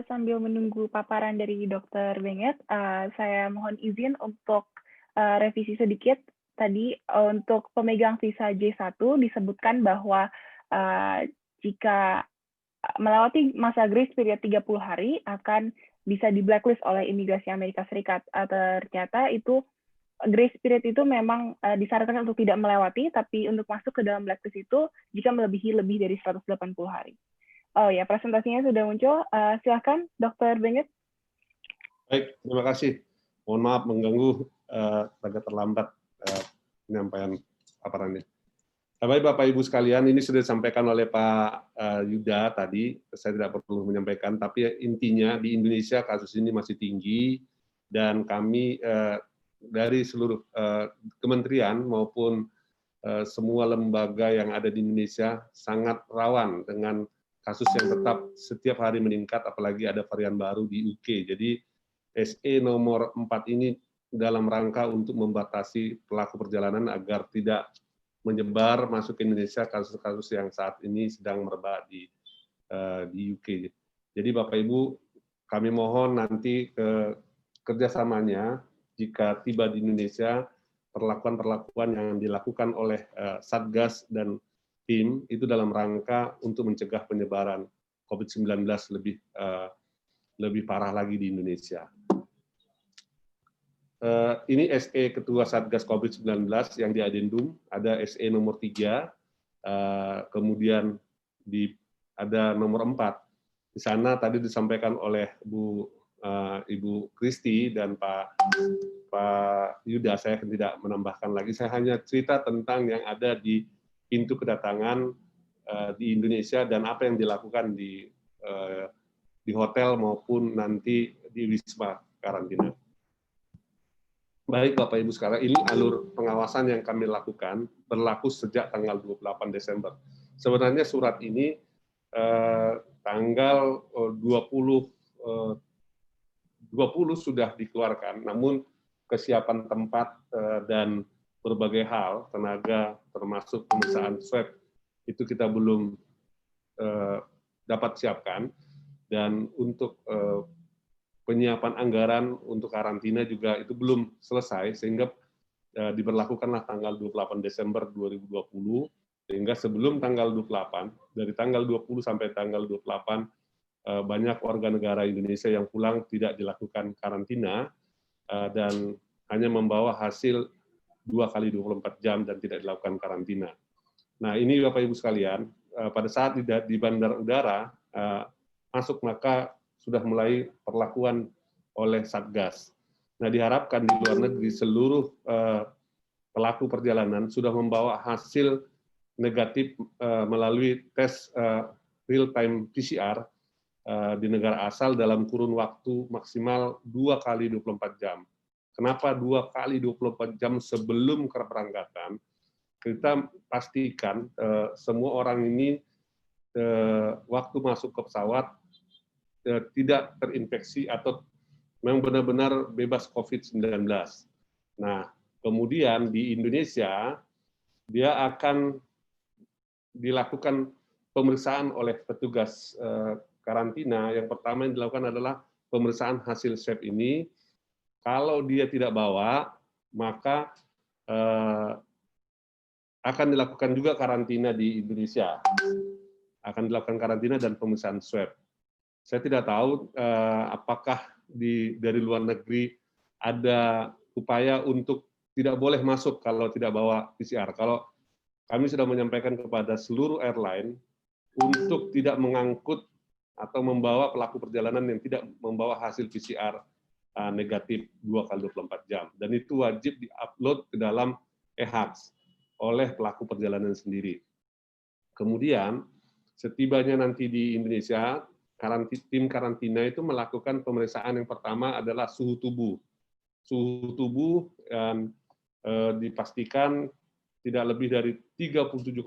Sambil menunggu paparan dari Dr. Benget, saya mohon izin untuk revisi sedikit. Tadi untuk pemegang visa J1 disebutkan bahwa jika melewati masa grace period 30 hari akan bisa di blacklist oleh imigrasi Amerika Serikat. Ternyata itu grace period itu memang disarankan untuk tidak melewati, tapi untuk masuk ke dalam blacklist itu jika melebihi lebih dari 180 hari. Oh ya, presentasinya sudah muncul. Silakan, Dr. Benget. Baik, terima kasih. Mohon maaf mengganggu agak terlambat penyampaian paparannya. Baik Bapak Ibu sekalian, ini sudah disampaikan oleh Pak Yuda tadi. Saya tidak perlu menyampaikan, tapi intinya di Indonesia kasus ini masih tinggi dan kami dari seluruh kementerian maupun semua lembaga yang ada di Indonesia sangat rawan dengan kasus yang tetap setiap hari meningkat, apalagi ada varian baru di UK. Jadi SE nomor 4 ini dalam rangka untuk membatasi pelaku perjalanan agar tidak menyebar masuk ke Indonesia kasus-kasus yang saat ini sedang merebak di UK. Jadi Bapak Ibu, kami mohon nanti kerjasamanya jika tiba di Indonesia, perlakuan-perlakuan yang dilakukan oleh Satgas dan tim itu dalam rangka untuk mencegah penyebaran COVID-19 lebih parah lagi di Indonesia. Ini SE Ketua Satgas COVID-19 yang di adendum, ada SE nomor 3, kemudian ada nomor 4. Di sana tadi disampaikan oleh Ibu Kristi dan Pak Yuda, saya tidak menambahkan lagi, saya hanya cerita tentang yang ada di pintu kedatangan di Indonesia dan apa yang dilakukan di hotel maupun nanti di wisma karantina. Baik Bapak Ibu sekalian, ini alur pengawasan yang kami lakukan berlaku sejak tanggal 28 Desember. Sebenarnya surat ini tanggal 20 sudah dikeluarkan, namun kesiapan tempat dan berbagai hal, tenaga termasuk pemeriksaan swab, itu kita belum dapat siapkan, dan untuk penyiapan anggaran untuk karantina juga itu belum selesai, sehingga diberlakukanlah tanggal 28 Desember 2020, sehingga sebelum tanggal 28, dari tanggal 20 sampai tanggal 28, banyak warga negara Indonesia yang pulang tidak dilakukan karantina, dan hanya membawa hasil 2 kali 24 jam dan tidak dilakukan karantina. Nah ini Bapak Ibu sekalian, pada saat di bandar udara masuk maka sudah mulai perlakuan oleh Satgas. Nah diharapkan di luar negeri seluruh pelaku perjalanan sudah membawa hasil negatif melalui tes real-time PCR di negara asal dalam kurun waktu maksimal 2 kali 24 jam. Kenapa 2 kali 24 jam sebelum keberangkatan? Kita pastikan semua orang ini waktu masuk ke pesawat tidak terinfeksi atau memang benar-benar bebas COVID-19. Nah, kemudian di Indonesia, dia akan dilakukan pemeriksaan oleh petugas karantina. Yang pertama yang dilakukan adalah pemeriksaan hasil swab ini. Kalau dia tidak bawa, maka akan dilakukan juga karantina di Indonesia. Akan dilakukan karantina dan pemeriksaan swab. Saya tidak tahu apakah dari luar negeri ada upaya untuk tidak boleh masuk kalau tidak bawa PCR. Kalau kami sudah menyampaikan kepada seluruh airline untuk tidak mengangkut atau membawa pelaku perjalanan yang tidak membawa hasil PCR negatif 2 kali 24 jam. Dan itu wajib di-upload ke dalam e-Haks oleh pelaku perjalanan sendiri. Kemudian, setibanya nanti di Indonesia, tim karantina itu melakukan pemeriksaan yang pertama adalah suhu tubuh. Suhu tubuh dipastikan tidak lebih dari 37,5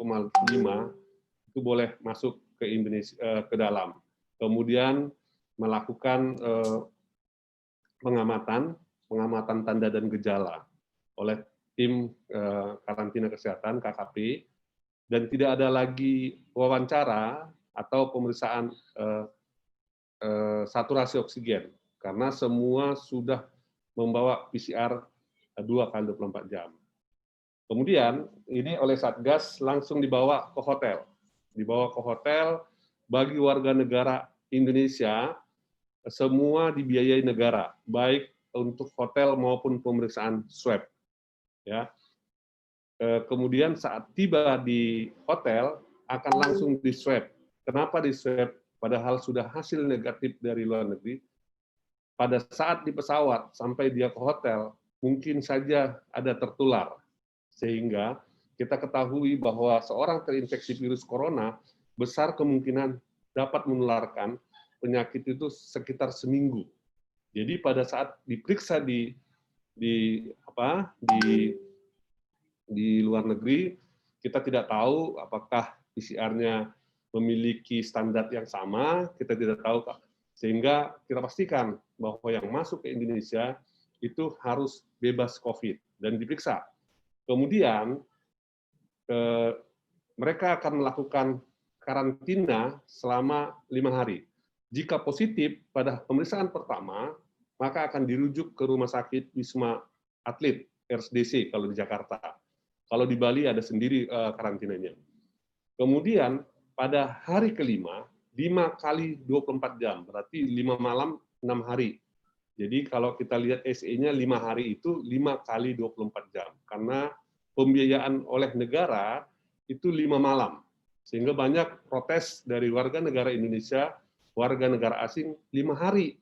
itu boleh masuk ke Indonesia ke dalam. Kemudian melakukan pengamatan tanda dan gejala oleh tim karantina kesehatan KKP, dan tidak ada lagi wawancara atau pemeriksaan saturasi oksigen karena semua sudah membawa PCR 2 kali 24 jam. Kemudian ini oleh Satgas langsung dibawa ke hotel. Dibawa ke hotel bagi warga negara Indonesia, semua dibiayai negara, baik untuk hotel maupun pemeriksaan swab. Ya. Kemudian saat tiba di hotel akan langsung di swab. Kenapa di swab? Padahal sudah hasil negatif dari luar negeri. Pada saat di pesawat sampai dia ke hotel, mungkin saja ada tertular. Sehingga kita ketahui bahwa seorang terinfeksi virus corona besar kemungkinan dapat menularkan penyakit itu sekitar seminggu. Jadi pada saat diperiksa di luar negeri, kita tidak tahu apakah PCR-nya memiliki standar yang sama, kita tidak tahu, sehingga kita pastikan bahwa yang masuk ke Indonesia itu harus bebas COVID dan diperiksa. Kemudian mereka akan melakukan karantina selama 5 hari. Jika positif pada pemeriksaan pertama, maka akan dirujuk ke Rumah Sakit Wisma Atlet, RSDC kalau di Jakarta. Kalau di Bali ada sendiri karantinanya. Kemudian pada hari kelima, 5 kali 24 jam, berarti 5 malam, 6 hari. Jadi kalau kita lihat SE-nya 5 hari itu 5 kali 24 jam. Karena pembiayaan oleh negara itu 5 malam. Sehingga banyak protes dari warga negara Indonesia, warga negara asing 5 hari.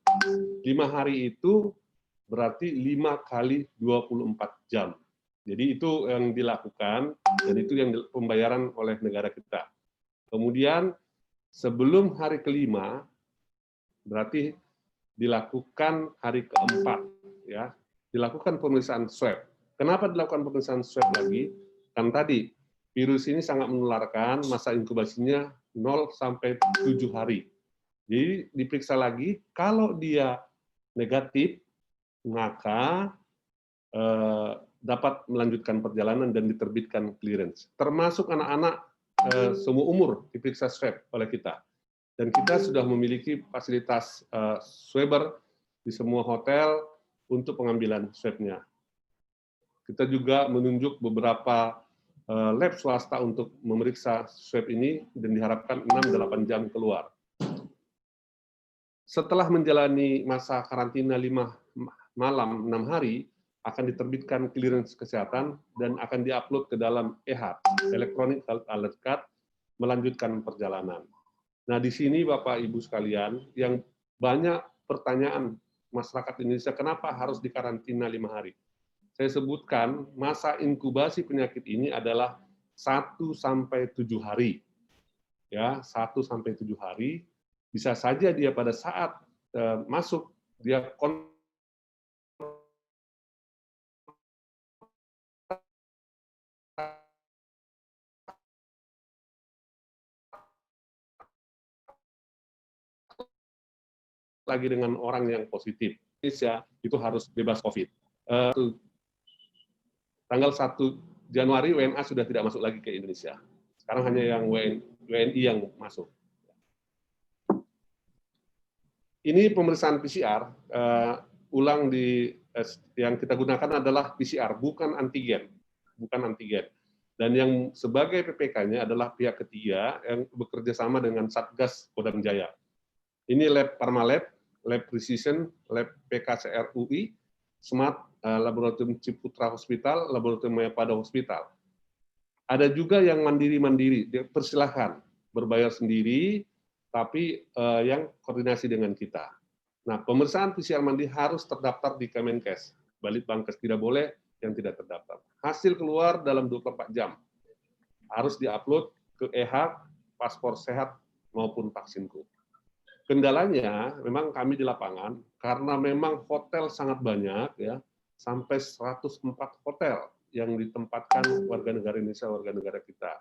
5 hari itu berarti 5 kali 24 jam. Jadi itu yang dilakukan, dan itu yang pembayaran oleh negara kita. Kemudian sebelum hari kelima, berarti dilakukan hari keempat, ya, dilakukan pemeriksaan swab. Kenapa dilakukan pemeriksaan swab lagi? Kan tadi virus ini sangat menularkan, masa inkubasinya 0 sampai 7 hari. Jadi diperiksa lagi, kalau dia negatif, maka dapat melanjutkan perjalanan dan diterbitkan clearance. Termasuk anak-anak semua umur diperiksa swab oleh kita. Dan kita sudah memiliki fasilitas swabber di semua hotel untuk pengambilan swab-nya. Kita juga menunjuk beberapa lab swasta untuk memeriksa swab ini dan diharapkan 6-8 jam keluar. Setelah menjalani masa karantina 5 malam 6 hari, akan diterbitkan clearance kesehatan dan akan diupload ke dalam EHAC, Electronic Health Alert Card, melanjutkan perjalanan. Nah, di sini Bapak Ibu sekalian, yang banyak pertanyaan masyarakat Indonesia, kenapa harus dikarantina 5 hari? Saya sebutkan, masa inkubasi penyakit ini adalah 1 sampai 7 hari. Ya, 1 sampai 7 hari. Bisa saja dia pada saat masuk, dia lagi dengan orang yang positif. Indonesia itu harus bebas COVID. Tanggal 1 Januari WNA sudah tidak masuk lagi ke Indonesia. Sekarang hanya yang WNI yang masuk. Ini pemeriksaan PCR, ulang yang kita gunakan adalah PCR, bukan antigen. Dan yang sebagai PPK-nya adalah pihak ketiga yang bekerja sama dengan Satgas Kodam Jaya. Ini lab Parmalab, lab Precision, lab PKCR UI, Smart Laboratorium Ciputra Hospital, Laboratorium Mayapada Hospital. Ada juga yang mandiri-mandiri, persilahkan berbayar sendiri, tapi yang koordinasi dengan kita. Nah, pemeriksaan PCR mandi harus terdaftar di Kemenkes, Balitbangkes, tidak boleh yang tidak terdaftar. Hasil keluar dalam 24 jam. Harus diupload ke EHAC, paspor sehat maupun Vaksinku. Kendalanya memang kami di lapangan, karena memang hotel sangat banyak, ya, sampai 104 hotel yang ditempatkan warga negara Indonesia, warga negara kita.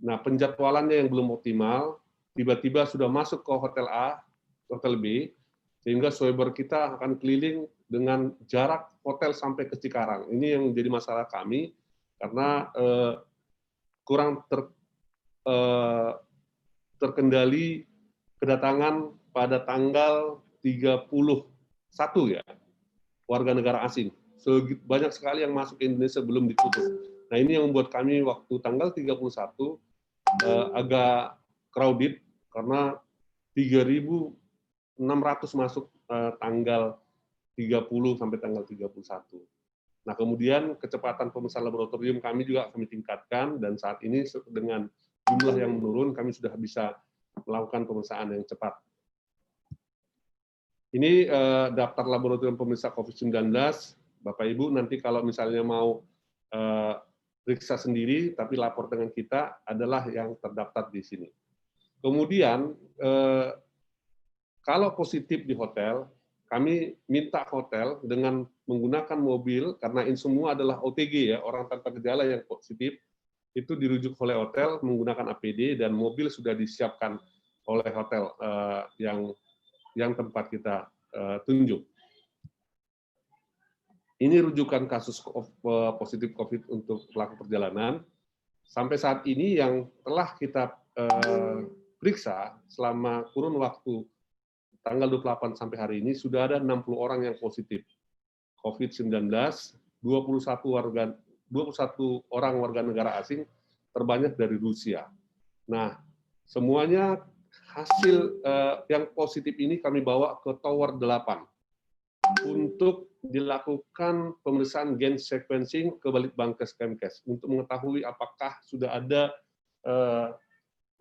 Nah, penjadwalannya yang belum optimal, tiba-tiba sudah masuk ke hotel A, hotel B, sehingga swabber kita akan keliling dengan jarak hotel sampai ke Cikarang. Ini yang menjadi masalah kami, karena kurang terkendali kedatangan pada tanggal 31 ya, warga negara asing. Banyak sekali yang masuk ke Indonesia belum ditutup. Nah, ini yang membuat kami waktu tanggal 31 agak crowded, karena 3.600 masuk tanggal 30 sampai tanggal 31. Nah, kemudian kecepatan pemeriksaan laboratorium kami juga kami tingkatkan, dan saat ini dengan jumlah yang menurun, kami sudah bisa melakukan pemeriksaan yang cepat. Ini daftar laboratorium pemeriksa COVID-19. Bapak Ibu nanti kalau misalnya mau periksa sendiri tapi lapor dengan kita, adalah yang terdaftar di sini. Kemudian kalau positif di hotel, kami minta hotel dengan menggunakan mobil, karena ini semua adalah OTG ya, orang tanpa gejala yang positif, itu dirujuk oleh hotel menggunakan APD dan mobil sudah disiapkan oleh hotel yang tempat kita tunjuk. Ini rujukan kasus positif COVID untuk pelaku perjalanan. Sampai saat ini yang telah kita periksa selama kurun waktu tanggal 28 sampai hari ini sudah ada 60 orang yang positif COVID-19, 21 orang warga negara asing, terbanyak dari Rusia. Nah, semuanya hasil yang positif ini kami bawa ke Tower 8 untuk dilakukan pemeriksaan gen sequencing ke Balitbangkes Kemkes untuk mengetahui apakah sudah ada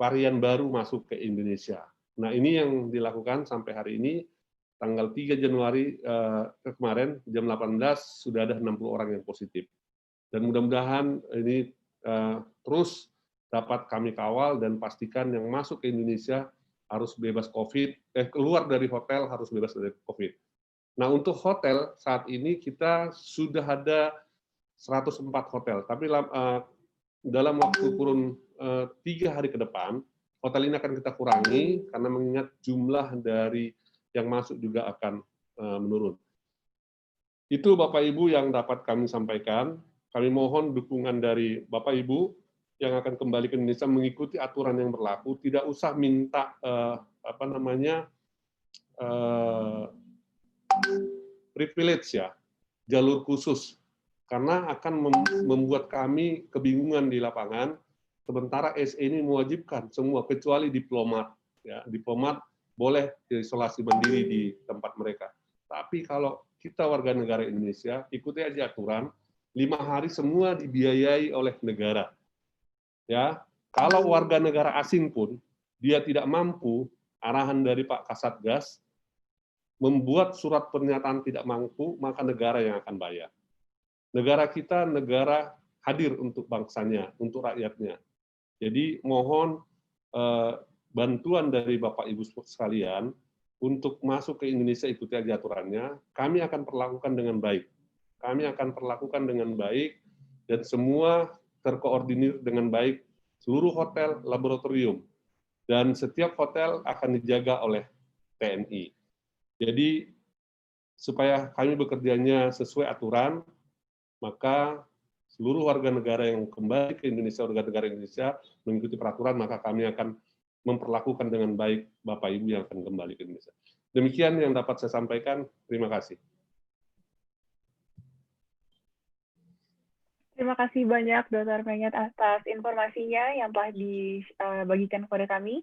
varian baru masuk ke Indonesia. Nah, ini yang dilakukan sampai hari ini, tanggal 3 Januari kemarin, jam 18, sudah ada 60 orang yang positif. Dan mudah-mudahan ini terus dapat kami kawal dan pastikan yang masuk ke Indonesia harus bebas COVID, keluar dari hotel harus bebas dari COVID. Nah, untuk hotel saat ini kita sudah ada 104 hotel, tapi dalam waktu kurun 3 hari ke depan, hotel ini akan kita kurangi karena mengingat jumlah dari yang masuk juga akan menurun. Itu Bapak Ibu yang dapat kami sampaikan. Kami mohon dukungan dari Bapak Ibu yang akan kembali ke Indonesia mengikuti aturan yang berlaku, tidak usah minta privilege ya, jalur khusus, karena akan membuat kami kebingungan di lapangan. Sementara SE ini mewajibkan semua kecuali diplomat, ya diplomat boleh isolasi mandiri di tempat mereka. Tapi kalau kita warga negara Indonesia ikuti aja aturan, 5 hari semua dibiayai oleh negara. Ya, kalau warga negara asing pun dia tidak mampu, arahan dari Pak Kasatgas membuat surat pernyataan tidak mampu, maka negara yang akan bayar. Negara kita negara hadir untuk bangsanya, untuk rakyatnya. Jadi mohon bantuan dari Bapak Ibu sekalian untuk masuk ke Indonesia, ikuti aja aturannya. Kami akan perlakukan dengan baik. Kami akan perlakukan dengan baik dan semua terkoordinir dengan baik, seluruh hotel, laboratorium, dan setiap hotel akan dijaga oleh TNI. Jadi supaya kami bekerjanya sesuai aturan, maka seluruh warga negara yang kembali ke Indonesia, warga negara Indonesia mengikuti peraturan, maka kami akan memperlakukan dengan baik Bapak Ibu yang akan kembali ke Indonesia. Demikian yang dapat saya sampaikan. Terima kasih. Terima kasih banyak Dr. Menget atas informasinya yang telah dibagikan kepada kami.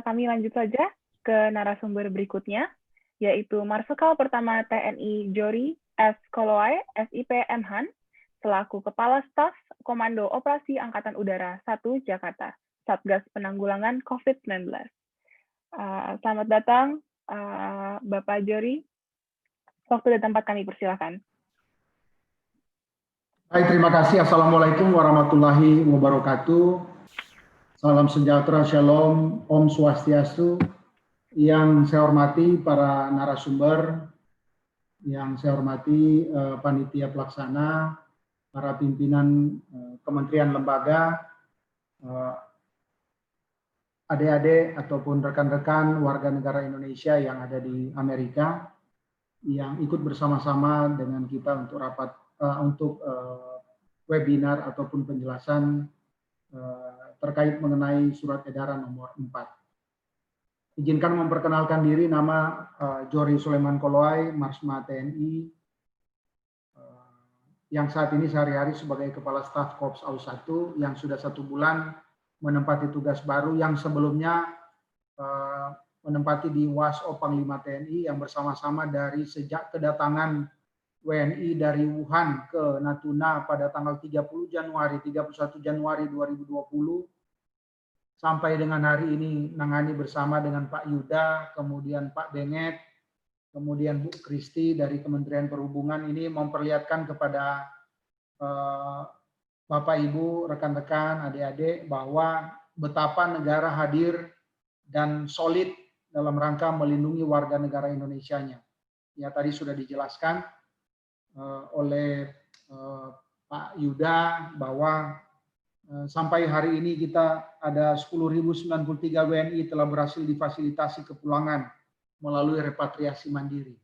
Kami lanjut saja ke narasumber berikutnya, yaitu Marsikal Pertama TNI Jory S. Koloai, SIP Mhan, selaku Kepala Staf Komando Operasi Angkatan Udara 1 Jakarta, Satgas Penanggulangan COVID-19. Selamat datang, Bapak Jory. Waktu dan tempat kami persilakan. Baik, terima kasih. Assalamualaikum warahmatullahi wabarakatuh. Salam sejahtera, shalom, Om Swastiastu. Yang saya hormati para narasumber, yang saya hormati panitia pelaksana, para pimpinan kementerian lembaga, adik-adik ataupun rekan-rekan warga negara Indonesia yang ada di Amerika, yang ikut bersama-sama dengan kita untuk rapat, untuk webinar ataupun penjelasan terkait mengenai surat edaran nomor 4. Izinkan memperkenalkan diri, nama Jory Sulaiman Koloai, Marsma TNI, yang saat ini sehari-hari sebagai Kepala Staf Korps AU 1 yang sudah 1 bulan menempati tugas baru yang sebelumnya menempati di WASO Panglima TNI yang bersama-sama dari sejak kedatangan WNI dari Wuhan ke Natuna pada tanggal 31 Januari 2020 sampai dengan hari ini nangani bersama dengan Pak Yuda, kemudian Pak Benget, kemudian Bu Kristi dari Kementerian Perhubungan, ini memperlihatkan kepada Bapak Ibu, rekan-rekan, adik-adik bahwa betapa negara hadir dan solid dalam rangka melindungi warga negara Indonesianya. Ya, tadi sudah dijelaskan oleh Pak Yuda bahwa Sampai hari ini kita ada 10.093 WNI telah berhasil difasilitasi kepulangan melalui repatriasi mandiri.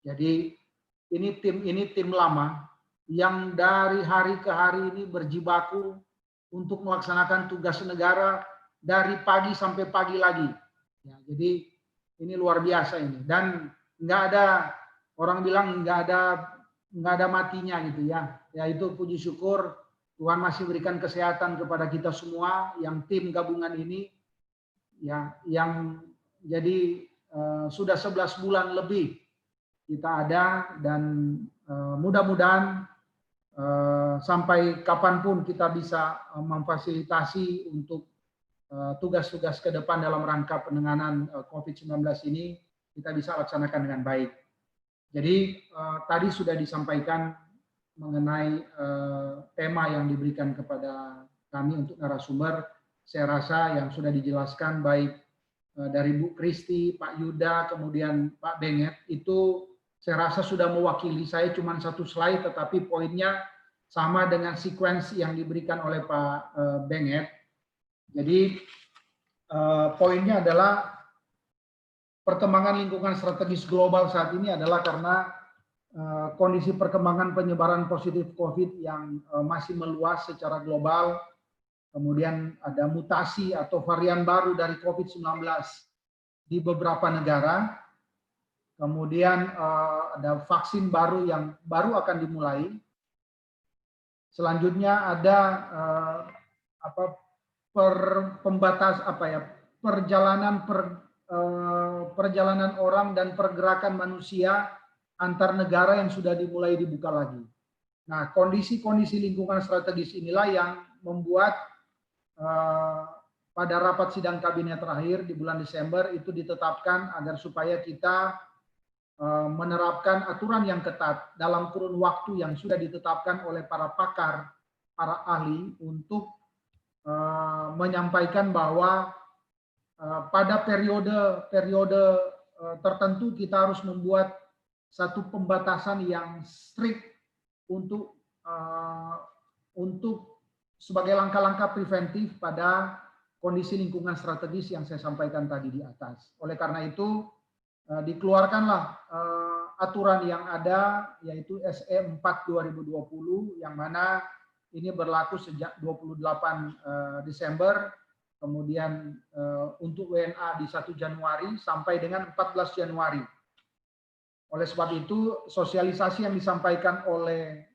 Jadi ini tim lama yang dari hari ke hari ini berjibaku untuk melaksanakan tugas negara dari pagi sampai pagi lagi. Ya, jadi ini luar biasa ini, dan nggak ada, orang bilang nggak ada matinya gitu ya. Ya itu puji syukur Tuhan masih berikan kesehatan kepada kita semua yang tim gabungan ini, ya, yang jadi sudah 11 bulan lebih kita ada, dan mudah-mudahan sampai kapanpun kita bisa memfasilitasi untuk tugas-tugas ke depan dalam rangka penanganan COVID-19 ini kita bisa laksanakan dengan baik. Jadi tadi sudah disampaikan mengenai tema yang diberikan kepada kami untuk narasumber. Saya rasa yang sudah dijelaskan baik dari Bu Kristi, Pak Yuda, kemudian Pak Benget, itu saya rasa sudah mewakili. Saya cuma satu slide, tetapi poinnya sama dengan sequence yang diberikan oleh Pak Benget. Jadi poinnya adalah perkembangan lingkungan strategis global saat ini adalah karena kondisi perkembangan penyebaran positif COVID yang masih meluas secara global, kemudian ada mutasi atau varian baru dari COVID-19 di beberapa negara, kemudian ada vaksin baru yang baru akan dimulai. Selanjutnya ada perjalanan orang dan pergerakan manusia antar negara yang sudah dimulai dibuka lagi. Nah, kondisi-kondisi lingkungan strategis inilah yang membuat pada rapat sidang kabinet terakhir di bulan Desember itu ditetapkan agar supaya kita menerapkan aturan yang ketat dalam kurun waktu yang sudah ditetapkan oleh para pakar, para ahli, untuk menyampaikan bahwa pada periode tertentu kita harus membuat satu pembatasan yang strict untuk sebagai langkah-langkah preventif pada kondisi lingkungan strategis yang saya sampaikan tadi di atas. Oleh karena itu dikeluarkanlah aturan yang ada, yaitu SE 4 2020, yang mana ini berlaku sejak 28 Desember, kemudian untuk WNA di 1 Januari sampai dengan 14 Januari. Oleh sebab itu, sosialisasi yang disampaikan oleh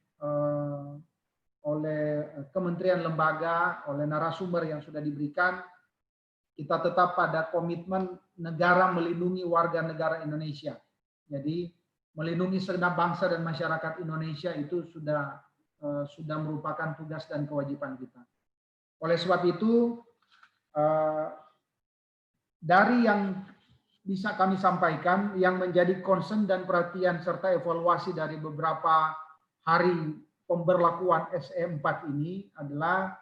kementerian lembaga, oleh narasumber yang sudah diberikan, kita tetap pada komitmen negara melindungi warga negara Indonesia. Jadi melindungi segenap bangsa dan masyarakat Indonesia itu sudah merupakan tugas dan kewajiban kita. Oleh sebab itu, dari yang bisa kami sampaikan, yang menjadi concern dan perhatian serta evaluasi dari beberapa hari pemberlakuan SE 4 ini adalah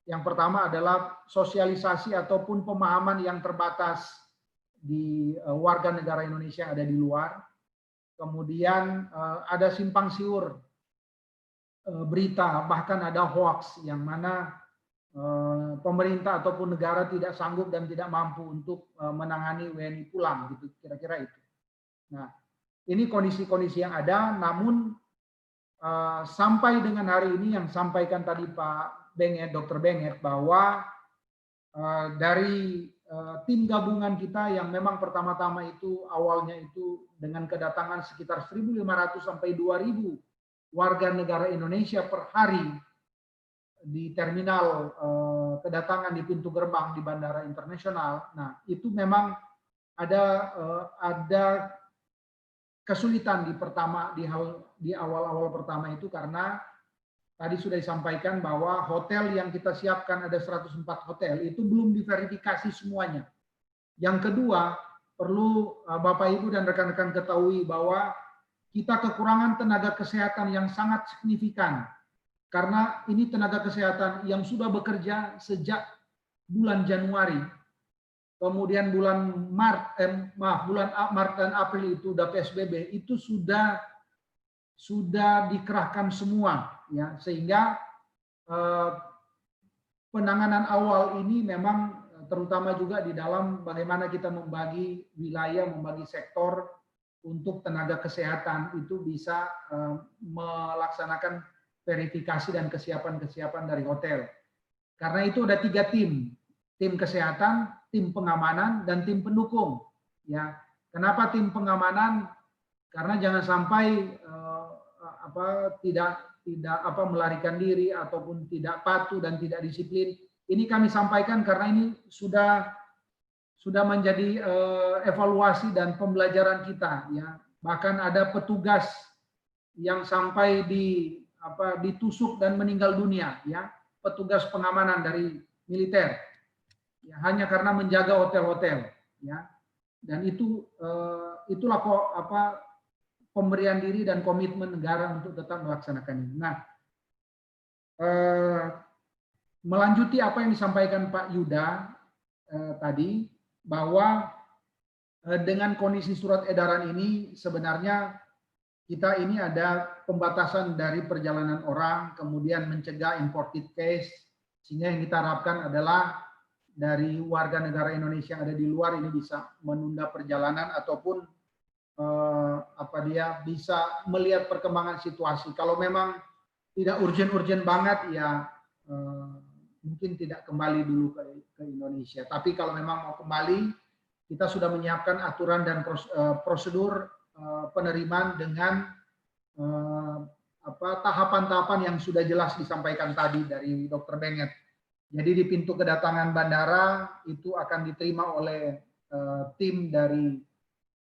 yang pertama adalah sosialisasi ataupun pemahaman yang terbatas di warga negara Indonesia yang ada di luar. Kemudian ada simpang siur berita, bahkan ada hoax yang mana pemerintah ataupun negara tidak sanggup dan tidak mampu untuk menangani WNI pulang, gitu kira-kira itu. Nah, ini kondisi-kondisi yang ada, namun sampai dengan hari ini yang sampaikan tadi Pak Benget, Dr. Benget, bahwa dari tim gabungan kita yang memang pertama-tama itu awalnya itu dengan kedatangan sekitar 1.500 sampai 2.000 warga negara Indonesia per hari di terminal kedatangan di pintu gerbang di bandara internasional. Nah, itu memang ada kesulitan di awal-awal pertama itu, karena tadi sudah disampaikan bahwa hotel yang kita siapkan ada 104 hotel itu belum diverifikasi semuanya. Yang kedua, perlu Bapak Ibu dan rekan-rekan ketahui bahwa kita kekurangan tenaga kesehatan yang sangat signifikan. Karena ini tenaga kesehatan yang sudah bekerja sejak bulan Januari, kemudian bulan Maret dan April itu udah PSBB, itu sudah dikerahkan semua, ya, sehingga penanganan awal ini memang terutama juga di dalam bagaimana kita membagi wilayah, membagi sektor untuk tenaga kesehatan itu bisa melaksanakan verifikasi dan kesiapan-kesiapan dari hotel. Karena itu ada 3 tim kesehatan, tim pengamanan, dan tim pendukung. Ya, kenapa tim pengamanan? Karena jangan sampai tidak melarikan diri ataupun tidak patuh dan tidak disiplin. Ini kami sampaikan karena ini sudah menjadi evaluasi dan pembelajaran kita. Ya, bahkan ada petugas yang sampai ditusuk dan meninggal dunia. Ya, petugas pengamanan dari militer. Ya, hanya karena menjaga hotel-hotel. Ya, dan itulah pemberian diri dan komitmen negara untuk tetap melaksanakan ini. Nah, melanjuti apa yang disampaikan Pak Yuda tadi, bahwa dengan kondisi surat edaran ini sebenarnya kita ini ada pembatasan dari perjalanan orang, kemudian mencegah imported case, sehingga yang kita harapkan adalah dari warga negara Indonesia yang ada di luar ini bisa menunda perjalanan ataupun dia bisa melihat perkembangan situasi. Kalau memang tidak urgent banget ya mungkin tidak kembali dulu ke Indonesia. Tapi kalau memang mau kembali, kita sudah menyiapkan aturan dan prosedur penerimaan dengan tahapan-tahapan yang sudah jelas disampaikan tadi dari Dr. Bennett. Jadi di pintu kedatangan bandara itu akan diterima oleh tim dari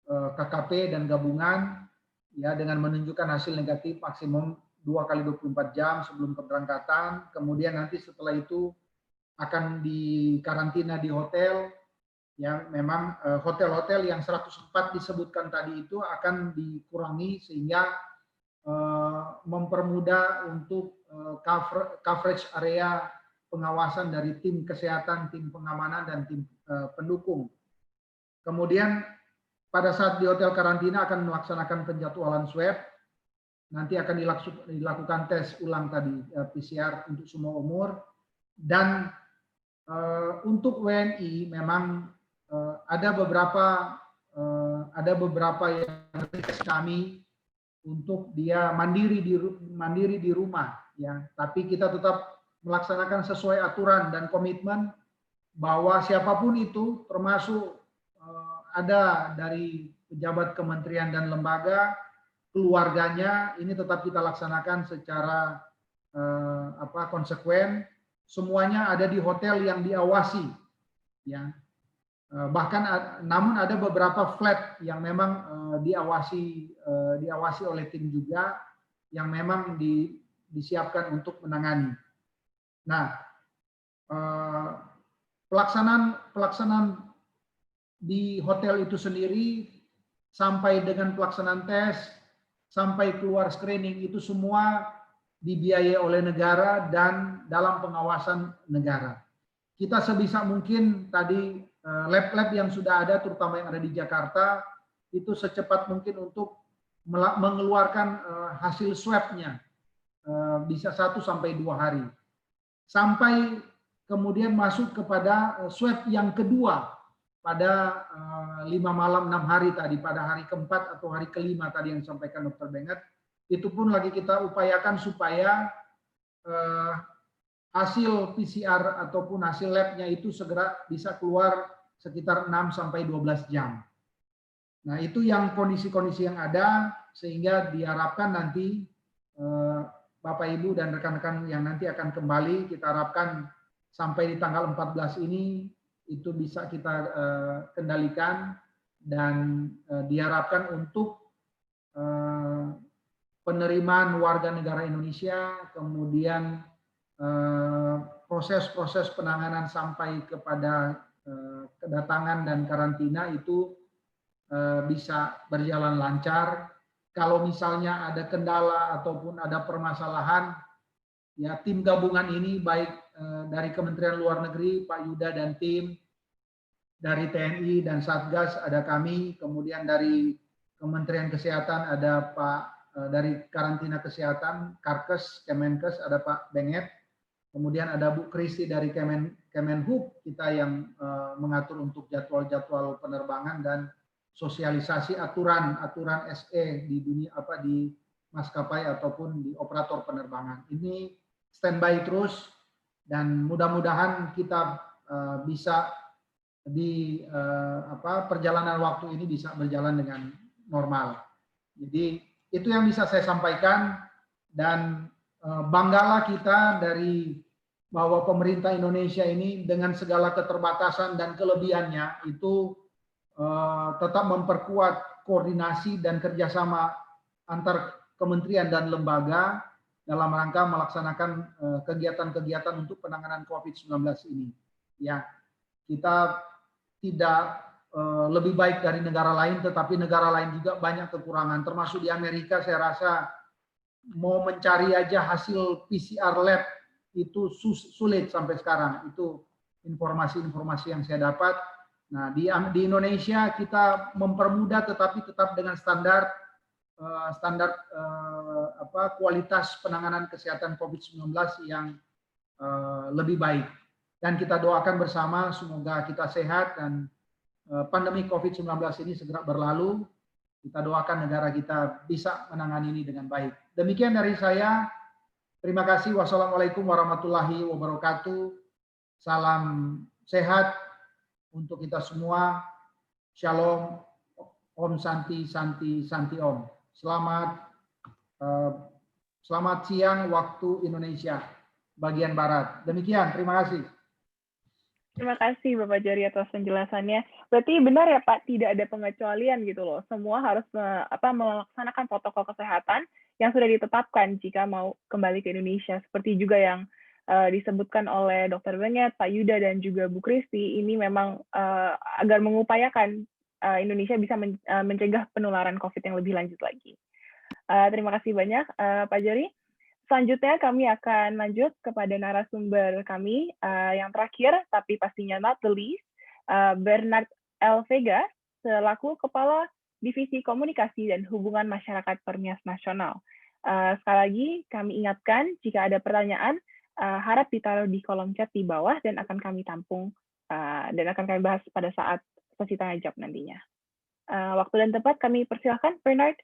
KKP dan gabungan ya dengan menunjukkan hasil negatif maksimum 2x24 jam sebelum keberangkatan. Kemudian nanti setelah itu akan dikarantina di hotel yang memang hotel-hotel yang 104 disebutkan tadi itu akan dikurangi sehingga mempermudah untuk coverage area pengawasan dari tim kesehatan, tim pengamanan, dan tim pendukung. Kemudian pada saat di hotel karantina akan melaksanakan penjadwalan swab, nanti akan dilakukan tes ulang tadi, PCR untuk semua umur, dan untuk WNI memang ada beberapa yang request kami untuk dia mandiri di rumah, ya. Tapi kita tetap melaksanakan sesuai aturan dan komitmen bahwa siapapun itu, termasuk ada dari pejabat kementerian dan lembaga, keluarganya, ini tetap kita laksanakan secara konsekuen. Semuanya ada di hotel yang diawasi, ya. Bahkan namun ada beberapa flat yang memang diawasi oleh tim juga yang memang disiapkan untuk menangani. Nah, pelaksanaan di hotel itu sendiri sampai dengan pelaksanaan tes sampai keluar screening itu semua dibiayai oleh negara dan dalam pengawasan negara. Kita sebisa mungkin tadi lab-lab yang sudah ada terutama yang ada di Jakarta itu secepat mungkin untuk mengeluarkan hasil swab-nya bisa 1 sampai 2 hari. Sampai kemudian masuk kepada swab yang kedua pada 5 malam 6 hari tadi, pada hari keempat atau hari kelima tadi yang disampaikan Dr. Bennett, itu pun lagi kita upayakan supaya hasil PCR ataupun hasil labnya itu segera bisa keluar sekitar 6 sampai 12 jam. Nah, itu yang kondisi-kondisi yang ada sehingga diharapkan nanti Bapak Ibu dan rekan-rekan yang nanti akan kembali, kita harapkan sampai di tanggal 14 ini itu bisa kita kendalikan dan diharapkan untuk penerimaan warga negara Indonesia, kemudian proses-proses penanganan sampai kepada kedatangan dan karantina itu bisa berjalan lancar. Kalau misalnya ada kendala ataupun ada permasalahan, ya tim gabungan ini baik dari Kementerian Luar Negeri, Pak Yuda dan tim, dari TNI dan Satgas ada kami, kemudian dari Kementerian Kesehatan ada Pak, dari Karantina Kesehatan, Karkes, Kemenkes ada Pak Bennett, Kemudian ada Bu Kristi dari Kemenhub kita yang mengatur untuk jadwal-jadwal penerbangan dan sosialisasi aturan SE di dunia di maskapai ataupun di operator penerbangan. Ini standby terus dan mudah-mudahan kita bisa di perjalanan waktu ini bisa berjalan dengan normal. Jadi itu yang bisa saya sampaikan dan banggalah kita dari bahwa pemerintah Indonesia ini dengan segala keterbatasan dan kelebihannya itu tetap memperkuat koordinasi dan kerjasama antar kementerian dan lembaga dalam rangka melaksanakan kegiatan-kegiatan untuk penanganan COVID-19 ini. Ya, kita tidak lebih baik dari negara lain, tetapi negara lain juga banyak kekurangan. Termasuk di Amerika, saya rasa mau mencari aja hasil PCR lab itu sulit sampai sekarang. Itu informasi-informasi yang saya dapat. Nah, di Indonesia kita mempermudah tetapi tetap dengan standar kualitas penanganan kesehatan COVID-19 yang lebih baik. Dan kita doakan bersama semoga kita sehat dan pandemi COVID-19 ini segera berlalu. Kita doakan negara kita bisa menangani ini dengan baik. Demikian dari saya. Terima kasih. Wassalamualaikum warahmatullahi wabarakatuh. Salam sehat untuk kita semua. Shalom. Om Santi, Santi, Santi Om. Selamat siang waktu Indonesia bagian Barat. Demikian, terima kasih. Terima kasih Bapak Jari atas penjelasannya. Berarti benar ya Pak, tidak ada pengecualian gitu loh. Semua harus melaksanakan protokol kesehatan yang sudah ditetapkan jika mau kembali ke Indonesia. Seperti juga yang disebutkan oleh Dr. Benyet, Pak Yuda, dan juga Bu Kristi, ini memang agar mengupayakan Indonesia bisa mencegah penularan COVID yang lebih lanjut lagi. Terima kasih banyak Pak Jari. Selanjutnya kami akan lanjut kepada narasumber kami yang terakhir, tapi pastinya not the least, Bernard L. Vega, selaku Kepala Divisi Komunikasi dan Hubungan Masyarakat Permias Nasional. Sekali lagi kami ingatkan, jika ada pertanyaan, harap ditaruh di kolom chat di bawah dan akan kami tampung dan akan kami bahas pada saat sesi tanya jawab nantinya. Waktu dan tempat kami persilahkan, Bernard.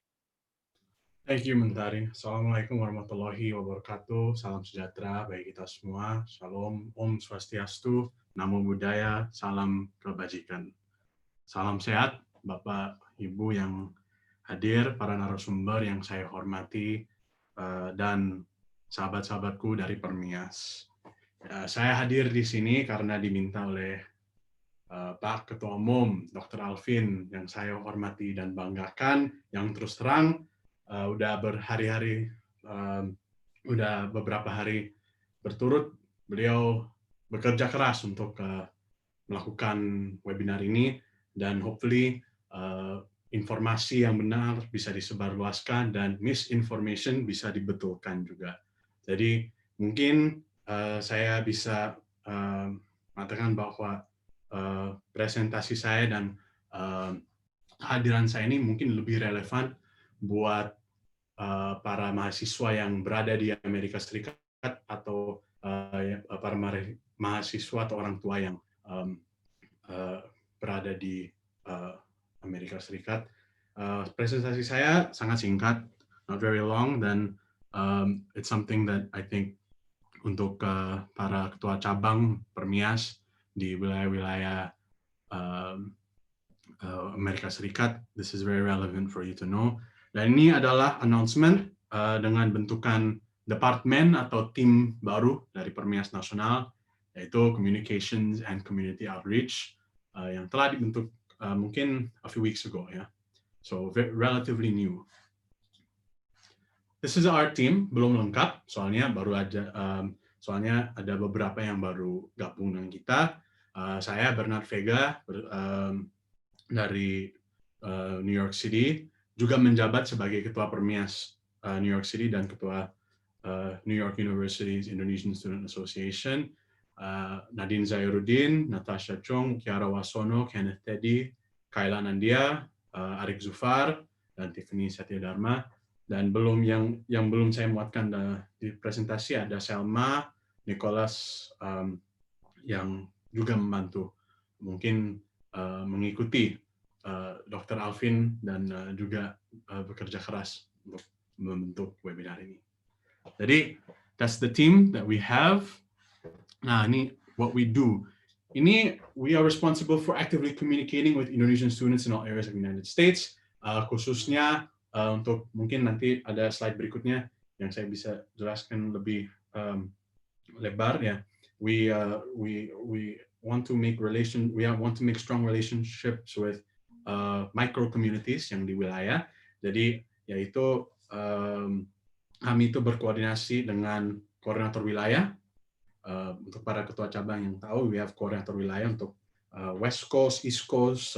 Thank you, Mentari. Assalamualaikum warahmatullahi wabarakatuh. Salam sejahtera bagi kita semua. Shalom, Om Swastiastu, Namo Buddhaya, salam kebajikan. Salam sehat, Bapak, Ibu yang hadir, para narasumber yang saya hormati, dan sahabat-sahabatku dari Permias. Saya hadir di sini karena diminta oleh Pak Ketua Umum, Dr. Alvin, yang saya hormati dan banggakan, yang terus terang, udah berhari-hari, udah beberapa hari berturut beliau bekerja keras untuk melakukan webinar ini dan hopefully informasi yang benar bisa disebarluaskan dan misinformation bisa dibetulkan juga. Jadi mungkin saya bisa mengatakan bahwa presentasi saya dan kehadiran saya ini mungkin lebih relevan buat para mahasiswa yang berada di Amerika Serikat atau para mahasiswa atau orang tua yang berada di Amerika Serikat. Presentasi saya sangat singkat, not very long, dan it's something that I think untuk para ketua cabang Permias di wilayah-wilayah Amerika Serikat, this is very relevant for you to know. Dan ini adalah announcement dengan bentukan departemen atau tim baru dari Permias Nasional, yaitu Communications and Community Outreach, yang telah dibentuk mungkin a few weeks ago, ya. So relatively new. This is our team, belum lengkap, soalnya baru aja, soalnya ada beberapa yang baru gabung dengan kita. Saya Bernard Vega dari New York City, juga menjabat sebagai Ketua Permias New York City dan Ketua New York University's Indonesian Student Association. Nadine Zairuddin, Natasha Chung, Kiara Wasono, Kenneth Teddy, Kaila Nandia, Arik Zufar, dan Tiffany Satyadharma. Dan yang belum saya muatkan di presentasi ada Selma, Nicholas yang juga membantu, mungkin mengikuti Dr. Alvin dan juga bekerja keras untuk membentuk webinar ini. Jadi, that's the team that we have. Nah, ini what we do. Ini, we are responsible for actively communicating with Indonesian students in all areas of the United States. Khususnya untuk mungkin nanti ada slide berikutnya yang saya bisa jelaskan lebih lebar ya. We want to make strong relationships with micro communities yang di wilayah. Jadi yaitu kami itu berkoordinasi dengan koordinator wilayah. Untuk para ketua cabang yang tahu, we have koordinator wilayah untuk West Coast, East Coast,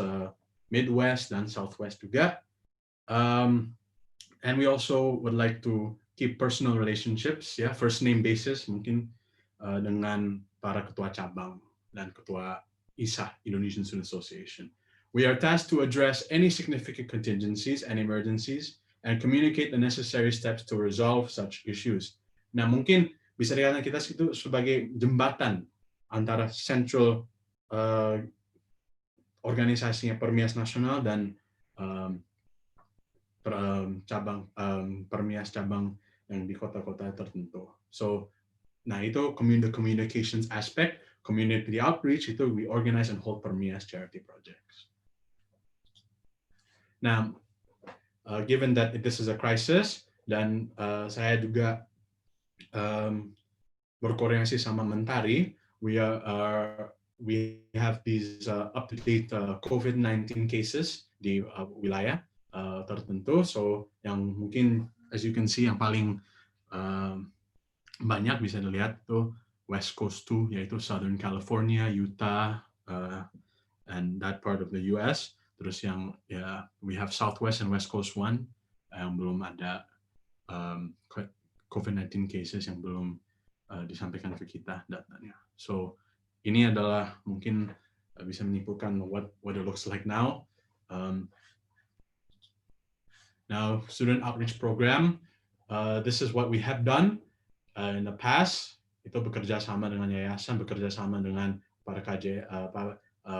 Midwest, dan Southwest juga. And we also would like to keep personal relationships, ya, first name basis mungkin dengan para ketua cabang dan ketua ISA, Indonesian Student Association. We are tasked to address any significant contingencies and emergencies and communicate the necessary steps to resolve such issues. Nah, mungkin bisa dikatakan kita itu sebagai jembatan antara central organisasinya Permias Nasional dan cabang Permias cabang yang di kota-kota tertentu. So, nah itu the communications aspect, community outreach itu we organize and hold Permias charity projects. Nah, given that this is a crisis dan saya juga berkoordinasi sama Mentari, we have these up-to-date COVID-19 cases di wilayah tertentu. So yang mungkin as you can see yang paling banyak bisa dilihat tuh West Coast 2, yaitu Southern California, Utah, and that part of the US. Terus yang we have Southwest and West Coast 1 yang belum ada COVID-19 cases yang belum disampaikan ke kita datanya. So ini adalah mungkin bisa menyimpulkan what it looks like now. Now student outreach program, this is what we have done in the past. Itu bekerja sama dengan yayasan, bekerja sama dengan para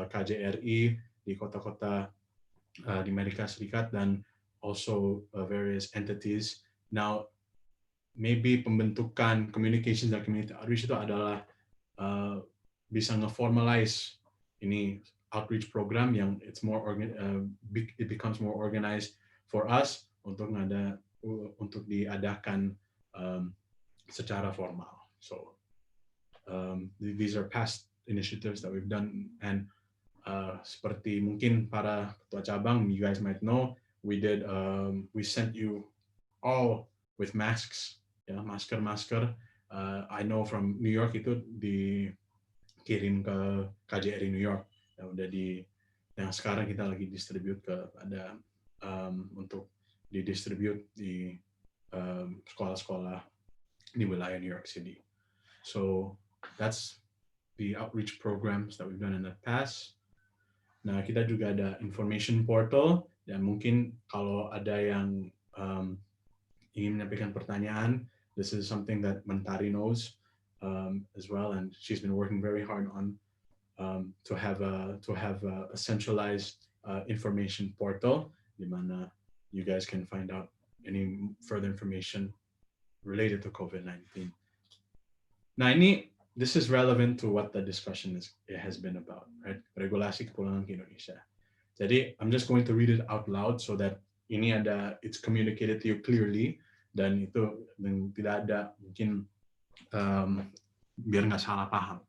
KJRI di kota-kota di Amerika Serikat dan also various entities. Now maybe pembentukan communications dan community outreach itu adalah bisa nge-formalize ini outreach program yang it becomes more organized for us untuk diadakan secara formal. So these are past initiatives that we've done, and seperti mungkin para ketua cabang, you guys might know, we sent you all with masks. Ya, masker. I know from New York itu dikirim ke KJRI New York. Yang sekarang kita lagi distribute untuk didistribute di sekolah-sekolah di wilayah New York City. So that's the outreach programs that we've done in the past. Nah, kita juga ada information portal, dan mungkin kalau ada yang ingin menyampaikan pertanyaan, this is something that Mentari knows as well, and she's been working very hard on to have a centralized information portal, di mana you guys can find out any further information related to COVID-19. Nah, this is relevant to what the discussion has been about, right? Regulasi kepulangan ke Indonesia. Jadi, I'm just going to read it out loud so that it's communicated to you clearly, dan tidak ada mungkin biar nggak salah paham.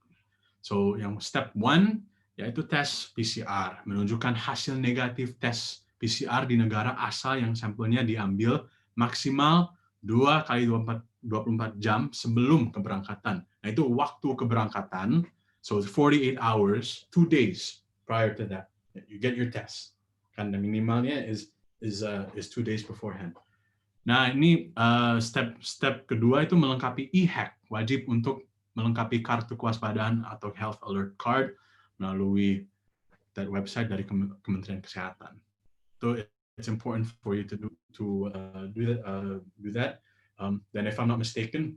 So yang step 1 yaitu tes PCR, menunjukkan hasil negatif tes PCR di negara asal yang sampelnya diambil maksimal 2 kali 24 jam sebelum keberangkatan. Nah itu waktu keberangkatan, so 48 hours, 2 days prior to that, you get your test. Kan minimalnya is 2 days beforehand. Nah, ini step kedua itu melengkapi e-hack, wajib untuk melengkapi kartu kewaspadaan atau health alert card melalui that website dari Kementerian Kesehatan. So it's important for you to do that. Then if I'm not mistaken,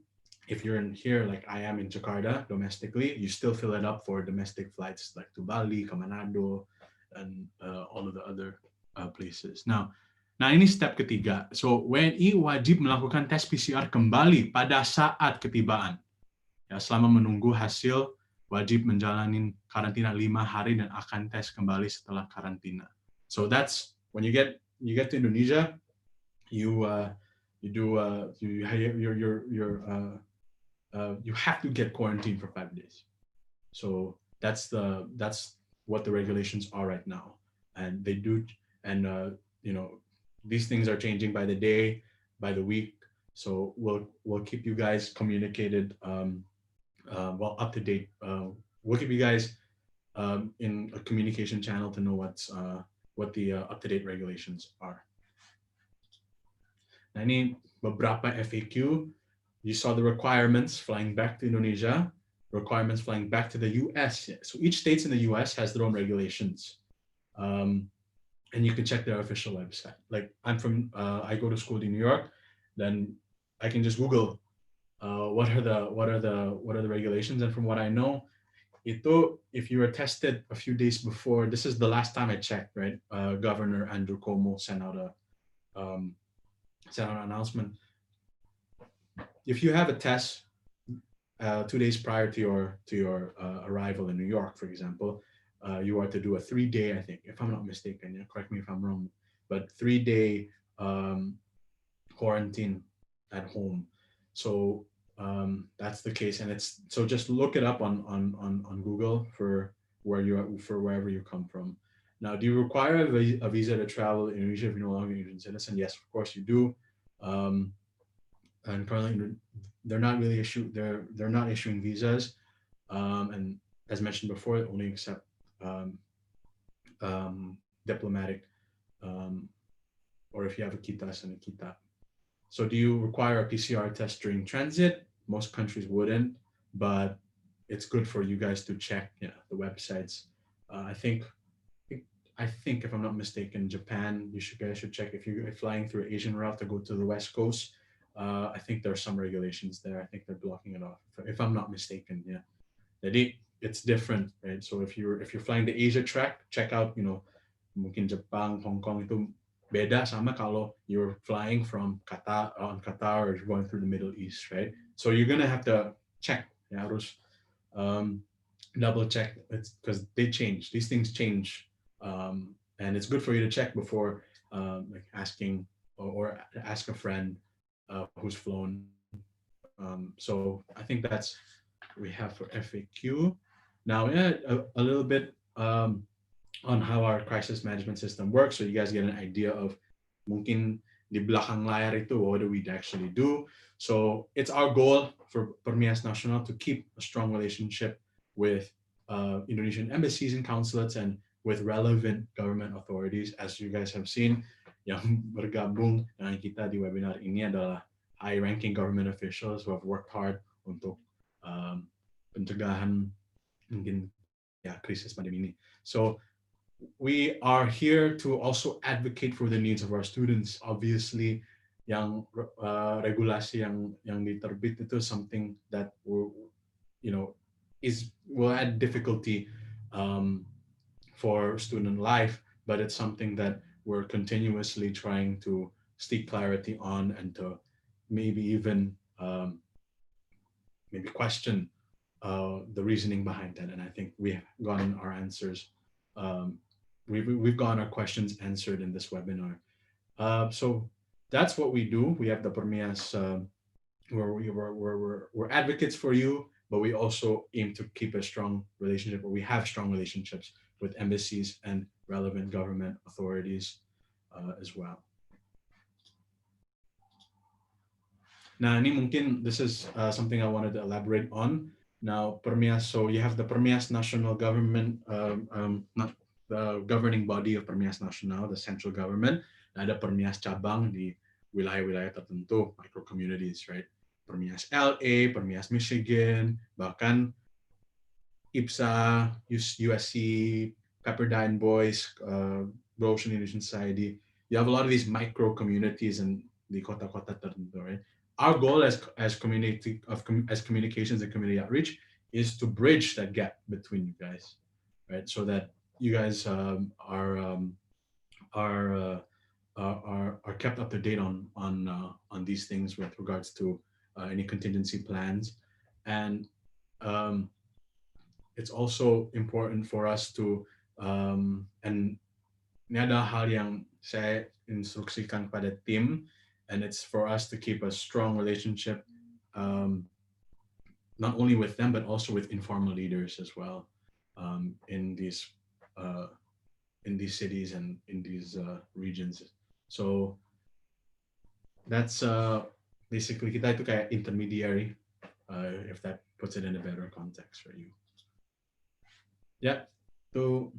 if you're in here, like I am in Jakarta domestically, you still fill it up for domestic flights like to Bali, ke Manado, and all of the other places. Nah, ini step ketiga. So, WNI wajib melakukan tes PCR kembali pada saat ketibaan. Ya, selama menunggu hasil, wajib menjalani karantina 5 hari dan akan tes kembali setelah karantina. So that's when you get to Indonesia, you have to get quarantined for 5 days. So that's what the regulations are right now, and they do, and these things are changing by the day, by the week. So we'll keep you guys communicated, up to date. We'll keep you guys in a communication channel to know what the up-to-date regulations are. Nah, ini beberapa FAQ. You saw the requirements flying back to Indonesia, requirements flying back to the US. So each state in the US has their own regulations. And you can check their official website. Like I go to school in New York, then I can just Google what are the regulations. And from what I know, if you were tested a few days before, this is the last time I checked, right? Governor Andrew Cuomo sent out an announcement. If you have a test 2 days prior to your arrival in New York, for example, you are to do a 3-day, I think, if I'm not mistaken, correct me if I'm wrong, but 3-day quarantine at home. So that's the case, and so just look it up on Google for wherever you come from. Now, do you require a visa to travel in Indonesia if you're no longer an Indonesian citizen? Yes, of course you do. And currently they're not issuing visas, and as mentioned before, they only accept diplomatic, or if you have a kitas and a kita. So do you require a PCR test during transit? Most countries wouldn't, but it's good for you guys to check the websites. I think if I'm not mistaken, Japan, you guys should check if you're flying through Asian route to go to the West Coast. I think there are some regulations there. I think they're blocking it off, if I'm not mistaken. Yeah, it's different, right? So if you're flying the Asia track, check out, mungkin Jepang, Hong Kong itu beda sama kalau you're flying from Qatar or you're going through the Middle East, right? So you're gonna have to check, harus double check, because they change. These things change, and it's good for you to check before like asking or ask a friend who's flown. So I think that's what we have for FAQ. Now, a little bit on how our crisis management system works, so you guys get an idea of mungkin di belakang layar itu, what do we actually do. So it's our goal for Permias Nasional to keep a strong relationship with Indonesian embassies and consulates and with relevant government authorities. As you guys have seen, yang bergabung dengan kita di webinar ini adalah high-ranking government officials who have worked hard untuk pencegahan mungkin krisis pandemi ini. So we are here to also advocate for the needs of our students. Obviously, yang regulasi yang diterbit itu something that will add difficulty for student life, but it's something that we're continuously trying to seek clarity on and to maybe even maybe question the reasoning behind that. And I think we've gotten our answers. We've gotten our questions answered in this webinar. So that's what we do. We have the Permias, where we're advocates for you, but we also aim to keep a strong relationship, or we have strong relationships with embassies and relevant government authorities as well. Now, ini mungkin this is something I wanted to elaborate on. Now, Permias, so you have the Permias National Government, the governing body of Permias Nasional, the central government. Ada Permias cabang di wilayah-wilayah tertentu, micro communities, right? Permias LA, Permias Michigan, bahkan IPSA, USC, Pepperdine Boys, Blue Ocean Indonesian Society. You have a lot of these micro communities in the kota-kota tertentu, right? our goal as communications and community outreach is to bridge that gap between you guys, right? So that you guys are kept up to date on these things with regards to any contingency plans, and it's also important for us to and ini adalah hal yang saya instruksikan pada tim, and it's for us to keep a strong relationship not only with them but also with informal leaders as well in these cities and in these regions. So that's basically kita itu kayak intermediary, if that puts it in a better context for you. Yeah, so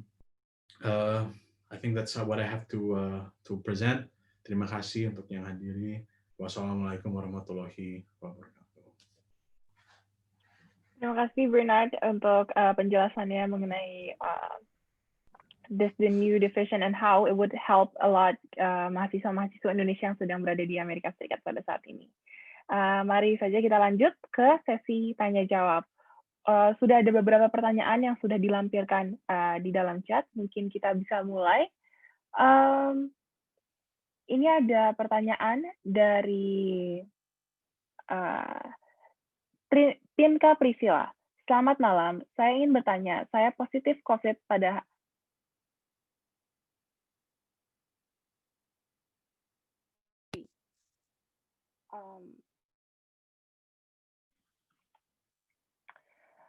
I think that's what I have to present. Terima kasih untuk yang hadiri. Wassalamualaikum warahmatullahi wabarakatuh. Terima kasih Bernard untuk penjelasannya mengenai the new division and how it would help a lot mahasiswa-mahasiswa Indonesia yang sedang berada di Amerika Serikat pada saat ini. Mari saja kita lanjut ke sesi tanya jawab. Sudah ada beberapa pertanyaan yang sudah dilampirkan di dalam chat. Mungkin kita bisa mulai. Ini ada pertanyaan dari Pinka Priscilla. Selamat malam. Saya ingin bertanya. Saya positif COVID pada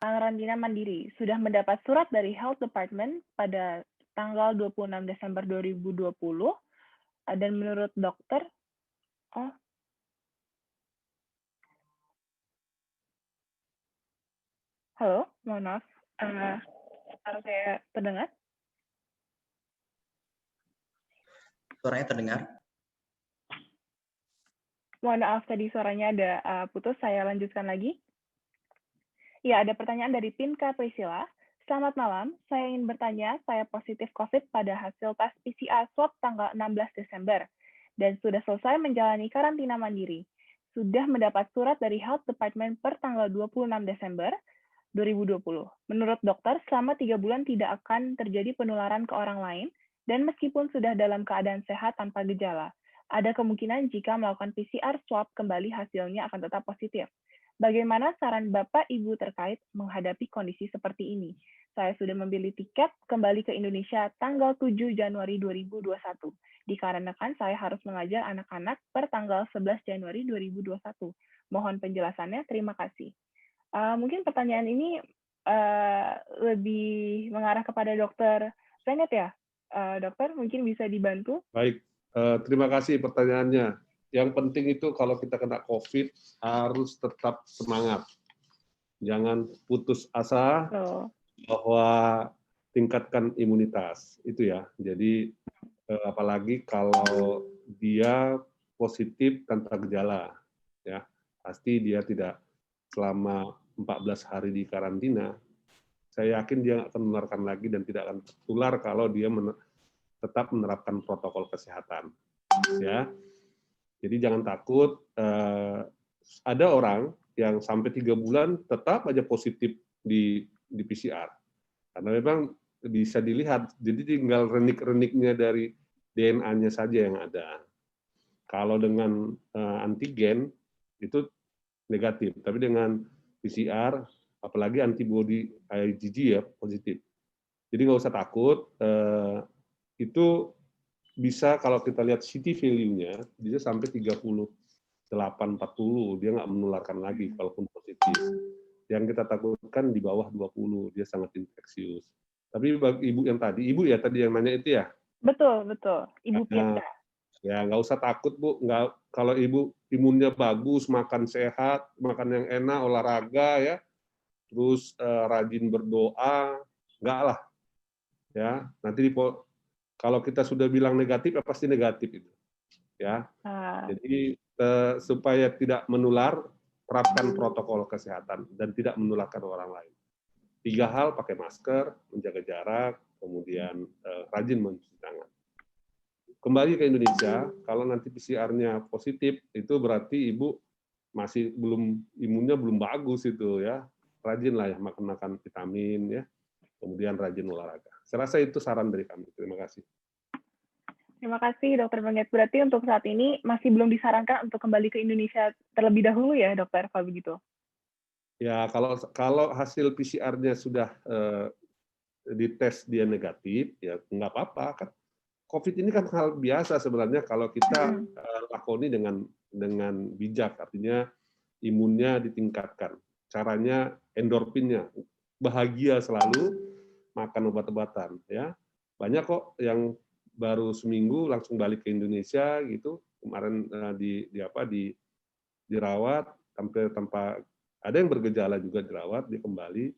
karantina mandiri, sudah mendapat surat dari Health Department pada tanggal 26 Desember 2020, dan menurut dokter, halo, mohon maaf, harus saya terdengar? Suaranya terdengar. Mohon maaf, tadi suaranya ada putus, saya lanjutkan lagi. Ya, ada pertanyaan dari Pinka Priscilla. Selamat malam, saya ingin bertanya, saya positif COVID pada hasil tes PCR swab tanggal 16 Desember, dan sudah selesai menjalani karantina mandiri. Sudah mendapat surat dari Health Department per tanggal 26 Desember 2020. Menurut dokter, selama 3 bulan tidak akan terjadi penularan ke orang lain, dan meskipun sudah dalam keadaan sehat tanpa gejala, ada kemungkinan jika melakukan PCR swab kembali hasilnya akan tetap positif. Bagaimana saran Bapak Ibu terkait menghadapi kondisi seperti ini? Saya sudah membeli tiket kembali ke Indonesia tanggal 7 Januari 2021, dikarenakan saya harus mengajar anak-anak per tanggal 11 Januari 2021. Mohon penjelasannya, terima kasih. Mungkin pertanyaan ini lebih mengarah kepada Dokter Bennett ya? Dokter, mungkin bisa dibantu? Baik, terima kasih pertanyaannya. Yang penting itu kalau kita kena COVID harus tetap semangat. Jangan putus asa bahwa tingkatkan imunitas. Itu ya. Jadi apalagi kalau dia positif tanpa gejala, ya pasti dia tidak selama 14 hari di karantina. Saya yakin dia akan menularkan lagi dan tidak akan tertular kalau dia tetap menerapkan protokol kesehatan. Ya. Jadi jangan takut, ada orang yang sampai 3 bulan tetap aja positif di PCR. Karena memang bisa dilihat, jadi tinggal renik-reniknya dari DNA-nya saja yang ada. Kalau dengan antigen, itu negatif. Tapi dengan PCR, apalagi antibody IgG ya, positif. Jadi nggak usah takut, itu bisa kalau kita lihat CT value-nya bisa sampai 38-40, dia nggak menularkan lagi kalaupun positif. Yang kita takutkan di bawah 20, dia sangat infeksius. Tapi bagi ibu yang tadi yang nanya itu ya? Betul, Ibu Pirda. Ya nggak usah takut Bu, kalau ibu imunnya bagus, makan sehat, makan yang enak, olahraga ya, terus rajin berdoa, nggak lah. Ya, nanti kalau kita sudah bilang negatif, ya pasti negatif itu. Ya. Jadi supaya tidak menular, terapkan protokol kesehatan dan tidak menularkan orang lain. 3 hal, pakai masker, menjaga jarak, kemudian rajin mencuci tangan. Kembali ke Indonesia, kalau nanti PCR-nya positif, itu berarti ibu masih imunnya belum bagus itu ya, rajin lah ya makan vitamin ya, kemudian rajin olahraga. Saya rasa itu saran dari kami. Terima kasih. Terima kasih, Dokter Benget. Berarti untuk saat ini masih belum disarankan untuk kembali ke Indonesia terlebih dahulu ya, Dokter, kalau begitu? Ya, kalau hasil PCR-nya sudah dites dia negatif, ya nggak apa-apa kan. COVID ini kan hal biasa sebenarnya kalau kita lakoni dengan bijak, artinya imunnya ditingkatkan. Caranya endorfinnya, bahagia selalu, makan obat-obatan ya. Banyak kok yang baru seminggu langsung balik ke Indonesia gitu, kemarin dirawat tanpa ada yang bergejala juga dirawat, dia kembali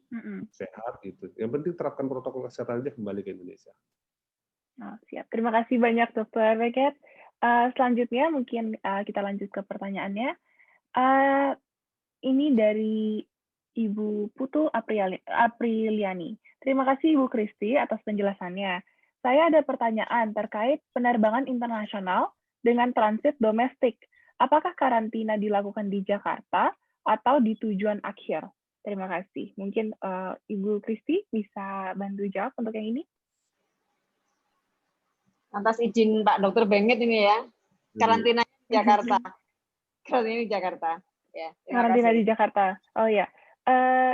sehat gitu. Yang penting terapkan protokol kesehatan aja, kembali ke Indonesia. Oh, siap. Terima kasih banyak, Dokter Benget. Selanjutnya mungkin kita lanjut ke pertanyaannya. Ini dari Ibu Putu Apriliani. Terima kasih Ibu Kristi atas penjelasannya. Saya ada pertanyaan terkait penerbangan internasional dengan transit domestik. Apakah karantina dilakukan di Jakarta atau di tujuan akhir? Terima kasih. Mungkin Ibu Kristi bisa bantu jawab untuk yang ini? Atas izin Pak Dokter Benget ini ya, karantinanya di Jakarta. Karantina di Jakarta. Ya, karantina di Jakarta. Oh ya,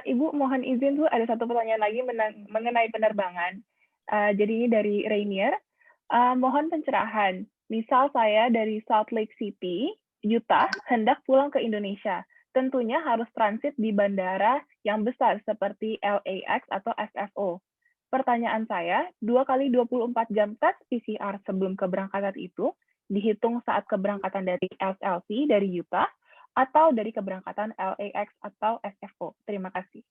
Ibu mohon izin Bu, ada satu pertanyaan lagi mengenai penerbangan. Jadi ini dari Rainier. Mohon pencerahan. Misal saya dari Salt Lake City, Utah, hendak pulang ke Indonesia. Tentunya harus transit di bandara yang besar seperti LAX atau SFO. Pertanyaan saya, 2 kali 24 jam tes PCR sebelum keberangkatan itu dihitung saat keberangkatan dari SLC dari Utah atau dari keberangkatan LAX atau SFO? Terima kasih.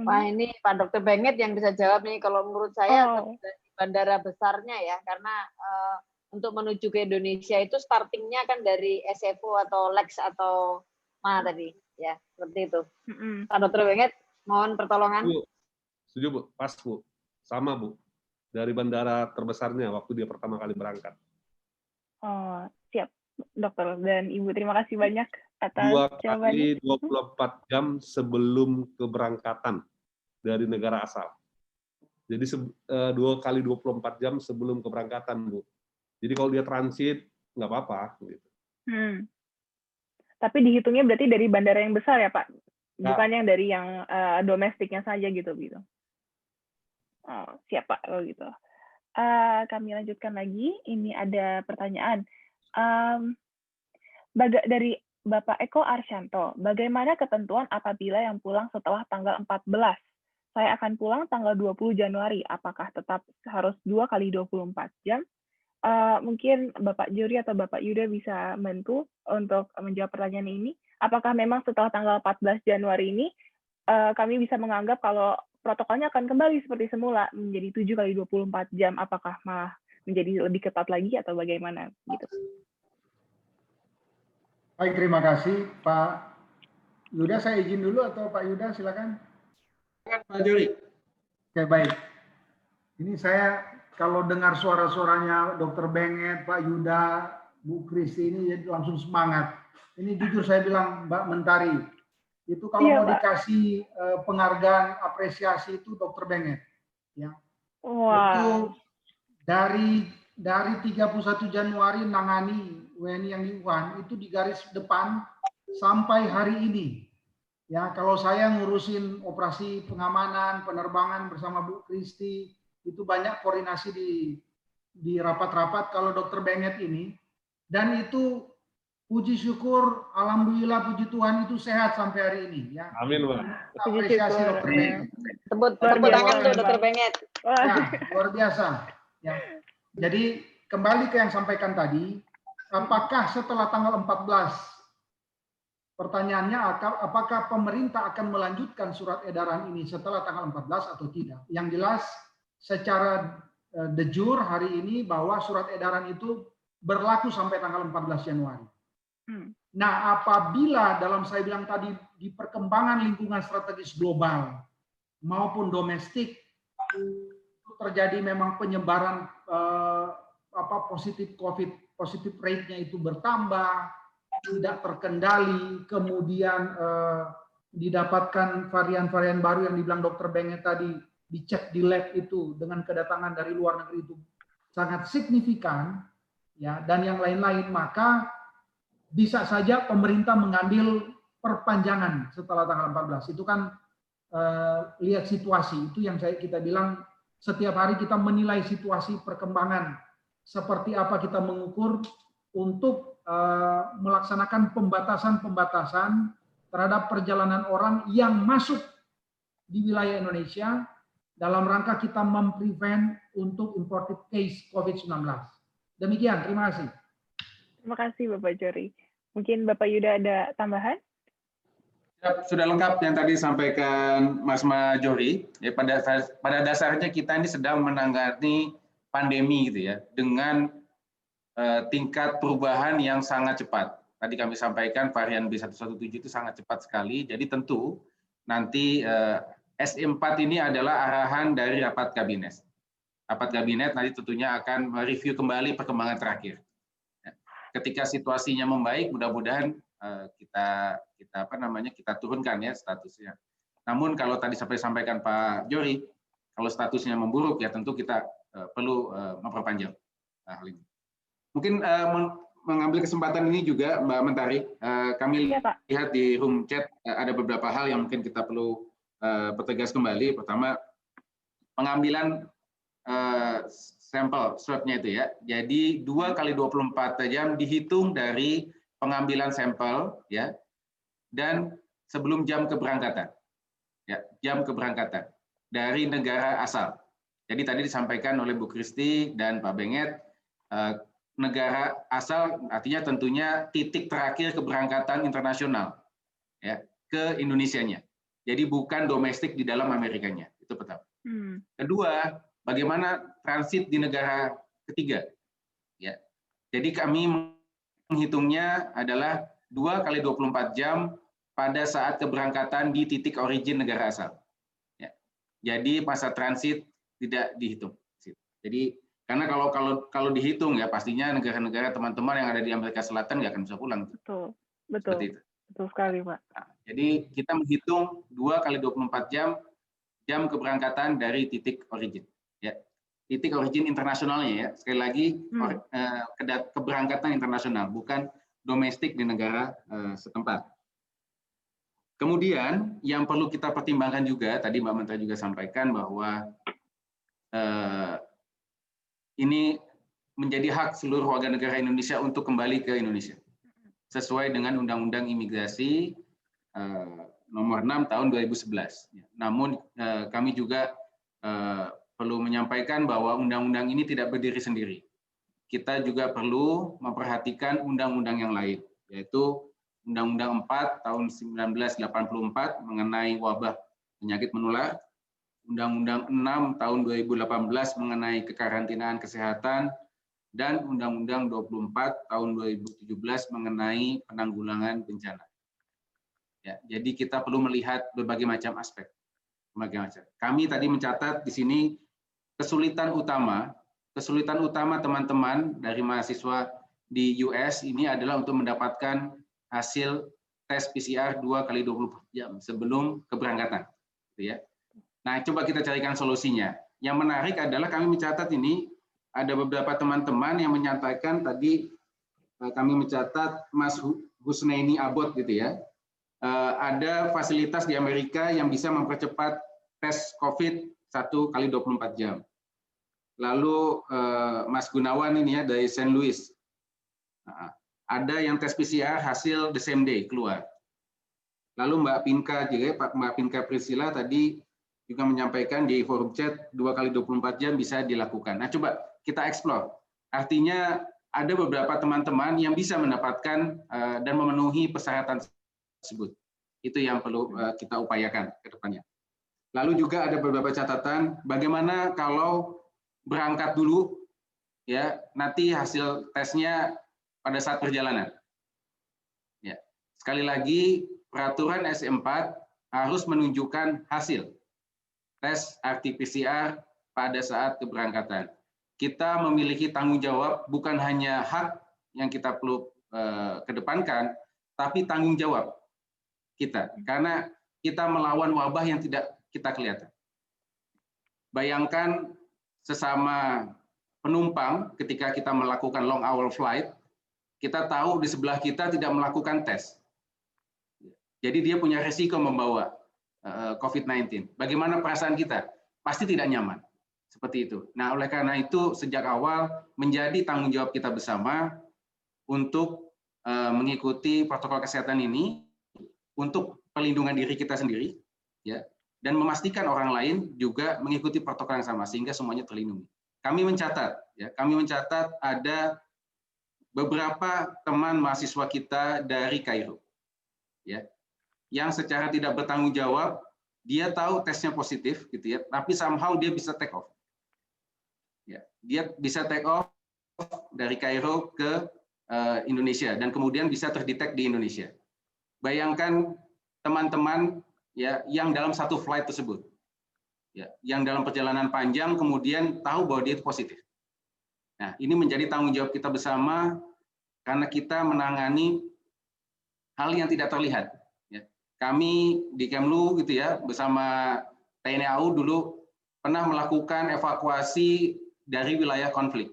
Wah, ini Pak Dokter Benget yang bisa jawab nih. Kalau menurut saya di bandara besarnya ya, karena untuk menuju ke Indonesia itu startingnya kan dari SFO atau LAX atau mana tadi ya, seperti itu. Pak Dokter Benget, mohon pertolongan. Bu, setuju Bu, pas Bu, sama Bu. Dari bandara terbesarnya waktu dia pertama kali berangkat. Oh, siap Dokter dan Ibu, terima kasih banyak atas 2 kali 24 jam sebelum keberangkatan dari negara asal. Jadi 2 kali 24 jam sebelum keberangkatan, Bu. Jadi kalau dia transit, nggak apa-apa. Gitu. Tapi dihitungnya berarti dari bandara yang besar ya, Pak? Bukan yang dari yang domestiknya saja gitu. Oh, siap Pak, kalau gitu. Kami lanjutkan lagi. Ini ada pertanyaan. Dari Bapak Eko Arsyanto, bagaimana ketentuan apabila yang pulang setelah tanggal 14? Saya akan pulang tanggal 20 Januari. Apakah tetap harus 2 kali 24 jam? Mungkin Bapak Juri atau Bapak Yuda bisa bantu untuk menjawab pertanyaan ini. Apakah memang setelah tanggal 14 Januari ini kami bisa menganggap kalau protokolnya akan kembali seperti semula menjadi 7 kali 24 jam? Apakah malah menjadi lebih ketat lagi atau bagaimana gitu? Baik, terima kasih Pak Yuda. Saya izin dulu atau Pak Yuda silakan. Pak Juri. Oke, baik. Ini saya kalau dengar suara-suaranya Dokter Benget, Pak Yuda, Bu Kristi ini langsung semangat. Ini jujur saya bilang Mbak Mentari, itu kalau mau dikasih penghargaan apresiasi itu Dokter Benget. Ya. Itu dari 31 Januari nangani WNI yang di Wuhan itu di garis depan sampai hari ini. Ya, kalau saya ngurusin operasi pengamanan, penerbangan bersama Bu Kristi, itu banyak koordinasi di rapat-rapat kalau Dokter Benget ini. Dan itu puji syukur, alhamdulillah puji Tuhan itu sehat sampai hari ini. Ya. Amin, Pak. Apresiasi Dokter Benget. Tepuk tangan tuh Dokter Benget. Ya, luar biasa. Ya. Jadi kembali ke yang sampaikan tadi, apakah setelah tanggal 14, pertanyaannya apakah pemerintah akan melanjutkan surat edaran ini setelah tanggal 14 atau tidak? Yang jelas secara de jure hari ini bahwa surat edaran itu berlaku sampai tanggal 14 Januari. Nah, apabila dalam saya bilang tadi di perkembangan lingkungan strategis global maupun domestik terjadi memang penyebaran positif COVID, positif rate-nya itu bertambah, tidak terkendali, kemudian didapatkan varian-varian baru yang dibilang Dr. Benge tadi, dicek di lab itu dengan kedatangan dari luar negeri itu sangat signifikan, ya, dan yang lain-lain, maka bisa saja pemerintah mengambil perpanjangan setelah tanggal 14. Itu kan lihat situasi, itu yang kita bilang setiap hari kita menilai situasi perkembangan, seperti apa kita mengukur untuk melaksanakan pembatasan-pembatasan terhadap perjalanan orang yang masuk di wilayah Indonesia dalam rangka kita memprevent untuk imported case COVID-19. Demikian, terima kasih. Terima kasih Bapak Johri. Mungkin Bapak Yuda ada tambahan? Ya, sudah lengkap yang tadi disampaikan Mas Johri. Ya, pada dasarnya kita ini sedang menangani pandemi gitu ya, dengan tingkat perubahan yang sangat cepat. Tadi kami sampaikan varian B117 itu sangat cepat sekali, jadi tentu nanti SE4 ini adalah arahan dari rapat kabinet. Rapat kabinet nanti tentunya akan mereview kembali perkembangan terakhir. Ketika situasinya membaik, mudah-mudahan kita turunkan ya statusnya. Namun kalau tadi sampaikan Pak Johri, kalau statusnya memburuk ya tentu kita perlu memperpanjang hal ini. Mungkin mengambil kesempatan ini juga Mbak Mentari, kami lihat di room chat ada beberapa hal yang mungkin kita perlu pertegas kembali. Pertama, pengambilan sampel swab-nya itu ya. Jadi 2 kali 24 jam dihitung dari pengambilan sampel ya, dan sebelum jam keberangkatan. Ya, jam keberangkatan dari negara asal. Jadi tadi disampaikan oleh Bu Kristi dan Pak Benget, negara asal artinya tentunya titik terakhir keberangkatan internasional ya ke Indonesianya. Jadi bukan domestik di dalam Amerikanya. Itu pertama. Kedua, bagaimana transit di negara ketiga? Ya. Jadi kami menghitungnya adalah 2 kali 24 jam pada saat keberangkatan di titik origin negara asal. Ya. Jadi masa transit tidak dihitung. Jadi karena kalau dihitung ya pastinya negara-negara teman-teman yang ada di Amerika Selatan nggak akan bisa pulang. Betul. Seperti itu. Betul sekali, Pak. Nah, jadi kita menghitung 2 kali 24 jam keberangkatan dari titik origin. Ya. Titik origin internasionalnya ya. Sekali lagi keberangkatan internasional, bukan domestik di negara setempat. Kemudian yang perlu kita pertimbangkan juga, tadi Mbak Menteri juga sampaikan bahwa ini menjadi hak seluruh warga negara Indonesia untuk kembali ke Indonesia sesuai dengan Undang-Undang Imigrasi nomor 6 tahun 2011. Namun kami juga perlu menyampaikan bahwa undang-undang ini tidak berdiri sendiri. Kita juga perlu memperhatikan undang-undang yang lain, yaitu Undang-Undang 4 tahun 1984 mengenai wabah penyakit menular, Undang-Undang 6 tahun 2018 mengenai kekarantinaan kesehatan, dan Undang-Undang 24 tahun 2017 mengenai penanggulangan bencana. Ya, jadi kita perlu melihat berbagai macam aspek. Kami tadi mencatat di sini kesulitan utama teman-teman dari mahasiswa di US ini adalah untuk mendapatkan hasil tes PCR 2 kali 24 jam sebelum keberangkatan. Gitu ya. Nah, coba kita carikan solusinya. Yang menarik adalah kami mencatat ini, ada beberapa teman-teman yang menyatakan tadi, kami mencatat Mas Husnaini Abot gitu ya, ada fasilitas di Amerika yang bisa mempercepat tes COVID 1 kali 24 jam. Lalu Mas Gunawan ini ya dari St. Louis, ada yang tes PCR hasil the same day keluar. Lalu Mbak Pinka juga, Mbak Pinka Priscilla tadi juga menyampaikan di forum chat 2 kali 24 jam bisa dilakukan. Nah, coba kita explore. Artinya ada beberapa teman-teman yang bisa mendapatkan dan memenuhi persyaratan tersebut. Itu yang perlu kita upayakan ke depannya. Lalu juga ada beberapa catatan bagaimana kalau berangkat dulu ya, nanti hasil tesnya pada saat perjalanan. Ya. Sekali lagi peraturan SE4 harus menunjukkan hasil tes RT-PCR pada saat keberangkatan. Kita memiliki tanggung jawab, bukan hanya hak yang kita perlu kedepankan, tapi tanggung jawab kita, karena kita melawan wabah yang tidak kita kelihatan. Bayangkan sesama penumpang ketika kita melakukan long hour flight, kita tahu di sebelah kita tidak melakukan tes. Jadi dia punya resiko membawa COVID-19. Bagaimana perasaan kita? Pasti tidak nyaman. Seperti itu. Nah, oleh karena itu sejak awal menjadi tanggung jawab kita bersama untuk mengikuti protokol kesehatan ini untuk perlindungan diri kita sendiri, ya, dan memastikan orang lain juga mengikuti protokol yang sama sehingga semuanya terlindungi. Kami mencatat ada beberapa teman mahasiswa kita dari Kairo, ya, yang secara tidak bertanggung jawab, dia tahu tesnya positif, gitu ya, tapi somehow dia bisa take off. Ya, dia bisa take off dari Kairo ke Indonesia dan kemudian bisa terdetek di Indonesia. Bayangkan teman-teman ya yang dalam satu flight tersebut, ya, yang dalam perjalanan panjang kemudian tahu bahwa dia itu positif. Nah, ini menjadi tanggung jawab kita bersama karena kita menangani hal yang tidak terlihat. Ya. Kami di Kemlu gitu ya bersama TNI AU dulu pernah melakukan evakuasi dari wilayah konflik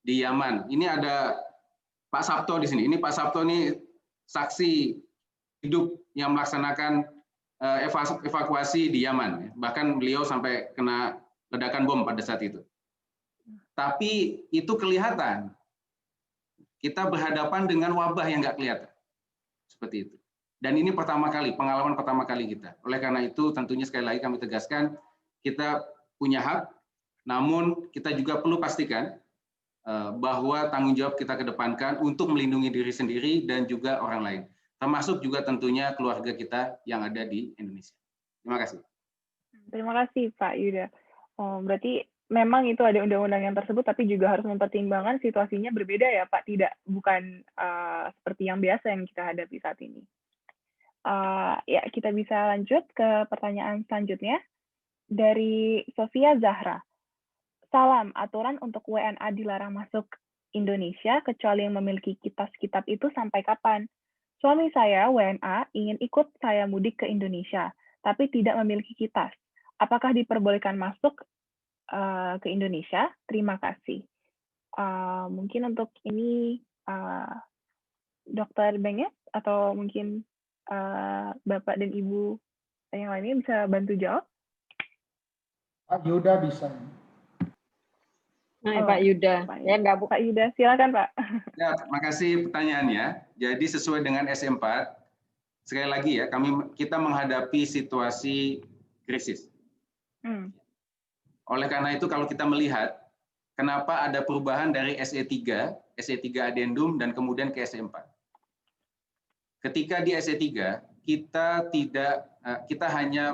di Yaman. Ini ada Pak Sabto di sini. Ini Pak Sabto ini saksi hidup yang melaksanakan evakuasi di Yaman. Bahkan beliau sampai kena ledakan bom pada saat itu. Tapi itu kelihatan. Kita berhadapan dengan wabah yang nggak kelihatan. Seperti itu. Dan ini pertama kali, pengalaman pertama kali kita. Oleh karena itu tentunya sekali lagi kami tegaskan, kita punya hak, namun kita juga perlu pastikan bahwa tanggung jawab kita kedepankan untuk melindungi diri sendiri dan juga orang lain. Termasuk juga tentunya keluarga kita yang ada di Indonesia. Terima kasih. Terima kasih Pak Yuda. Berarti memang itu ada undang-undang yang tersebut, tapi juga harus mempertimbangkan situasinya berbeda ya Pak, bukan seperti yang biasa yang kita hadapi saat ini. Ya, kita bisa lanjut ke pertanyaan selanjutnya dari Sofia Zahra. Salam, aturan untuk WNA dilarang masuk Indonesia kecuali yang memiliki kitab-kitab itu sampai kapan? Suami saya WNA ingin ikut saya mudik ke Indonesia, tapi tidak memiliki kitas. Apakah diperbolehkan masuk ke Indonesia? Terima kasih. Mungkin untuk ini Dr. Benget atau mungkin Bapak dan Ibu yang lainnya bisa bantu jawab? Pak Yuda bisa. Nah, Pak Yuda. Ya, enggak, Bu. Pak Yuda, silakan Pak. Ya, makasih pertanyaannya. Jadi sesuai dengan S4, sekali lagi ya, kita menghadapi situasi krisis. Oleh karena itu kalau kita melihat kenapa ada perubahan dari SE3 Addendum dan kemudian ke SE4. Ketika di SE3 kita hanya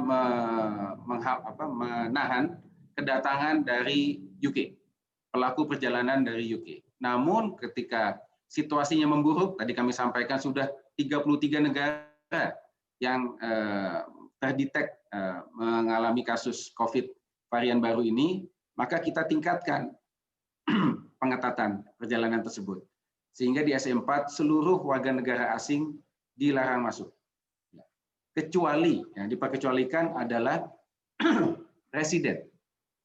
menahan kedatangan dari UK, pelaku perjalanan dari UK. Namun ketika situasinya memburuk, tadi kami sampaikan sudah 33 negara yang terdetek mengalami kasus COVID varian baru ini, maka kita tingkatkan pengetatan perjalanan tersebut. Sehingga di SE4 seluruh warga negara asing dilarang masuk. Kecuali, yang diperkecualikan adalah residen.